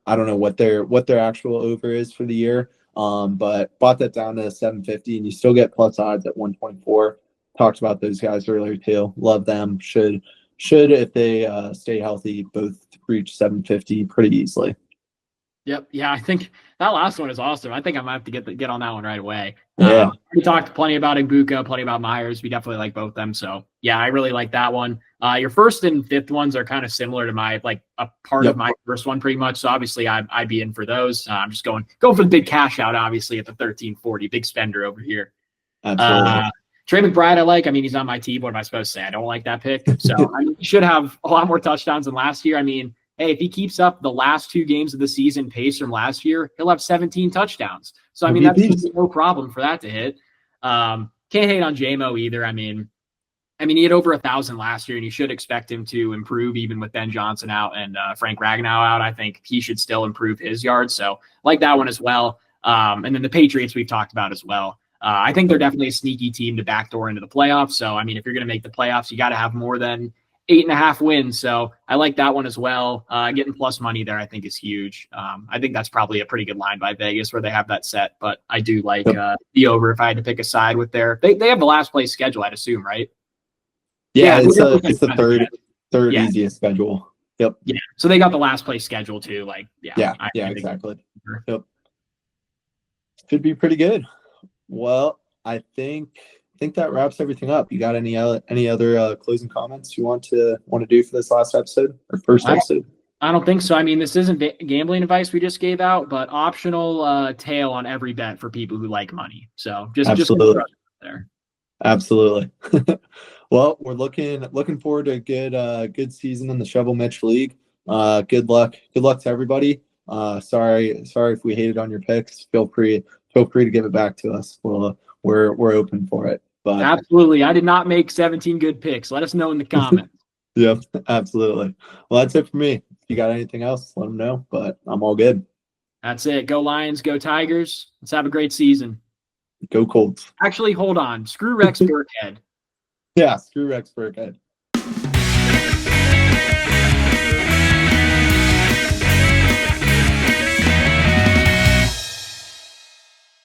I don't know what their actual over is for the year. But bought that down to 750, and you still get plus odds at 124. Talked about those guys earlier too. Love them. Should if they stay healthy, both reach 750 pretty easily. Yep. Yeah, I think that last one is awesome. I think I might have to get on that one right away. Yeah. We talked plenty about Ibuka, plenty about Myers. We definitely like both of them. So yeah, I really like that one. Your first and fifth ones are kind of similar to my a part of my first one pretty much. So obviously I'd be in for those. I'm just going for the big cash out, obviously, at the 1340. Big spender over here. Absolutely. Trey McBride, I like. I mean, he's on my team. What am I supposed to say? I don't like that pick. So he should have a lot more touchdowns than last year. I mean, hey, if he keeps up the last 2 games of the season pace from last year, he'll have 17 touchdowns. So, I mean, that's no problem for that to hit. Can't hate on JMO either. I mean, he had over 1,000 last year, and you should expect him to improve even with Ben Johnson out and Frank Ragnow out. I think he should still improve his yards. So, like that one as well. And then the Patriots we've talked about as well. I think they're definitely a sneaky team to backdoor into the playoffs. So, I mean, if you're going to make the playoffs, you got to have more than 8.5 wins. So I like that one as well. Getting plus money there, I think, is huge. I think that's probably a pretty good line by Vegas where they have that set. But I do like the over if I had to pick a side with their. They have the last place schedule, I'd assume, right? Yeah, it's the third easiest schedule. Yep. Yeah. So they got the last place schedule too. Yeah, exactly. Yep. Should be pretty good. Well, I think that wraps everything up. You got any other closing comments you want to do for this last episode or first episode? I don't think so. I mean, this isn't gambling advice we just gave out, but optional tail on every bet for people who like money. So just there. Absolutely. Well, we're looking forward to a good season in the Shovel Mitch League. Good luck to everybody. Sorry if we hated on your picks. Feel free to give it back to us. We're open for it. But absolutely, I did not make 17 good picks. Let us know in the comments. Yep, absolutely. Well, that's it for me. If you got anything else, let them know. But I'm all good. That's it. Go Lions, go Tigers. Let's have a great season. Go Colts. Actually, hold on. Screw Rex Burkhead. Yeah, screw Rex Burkhead.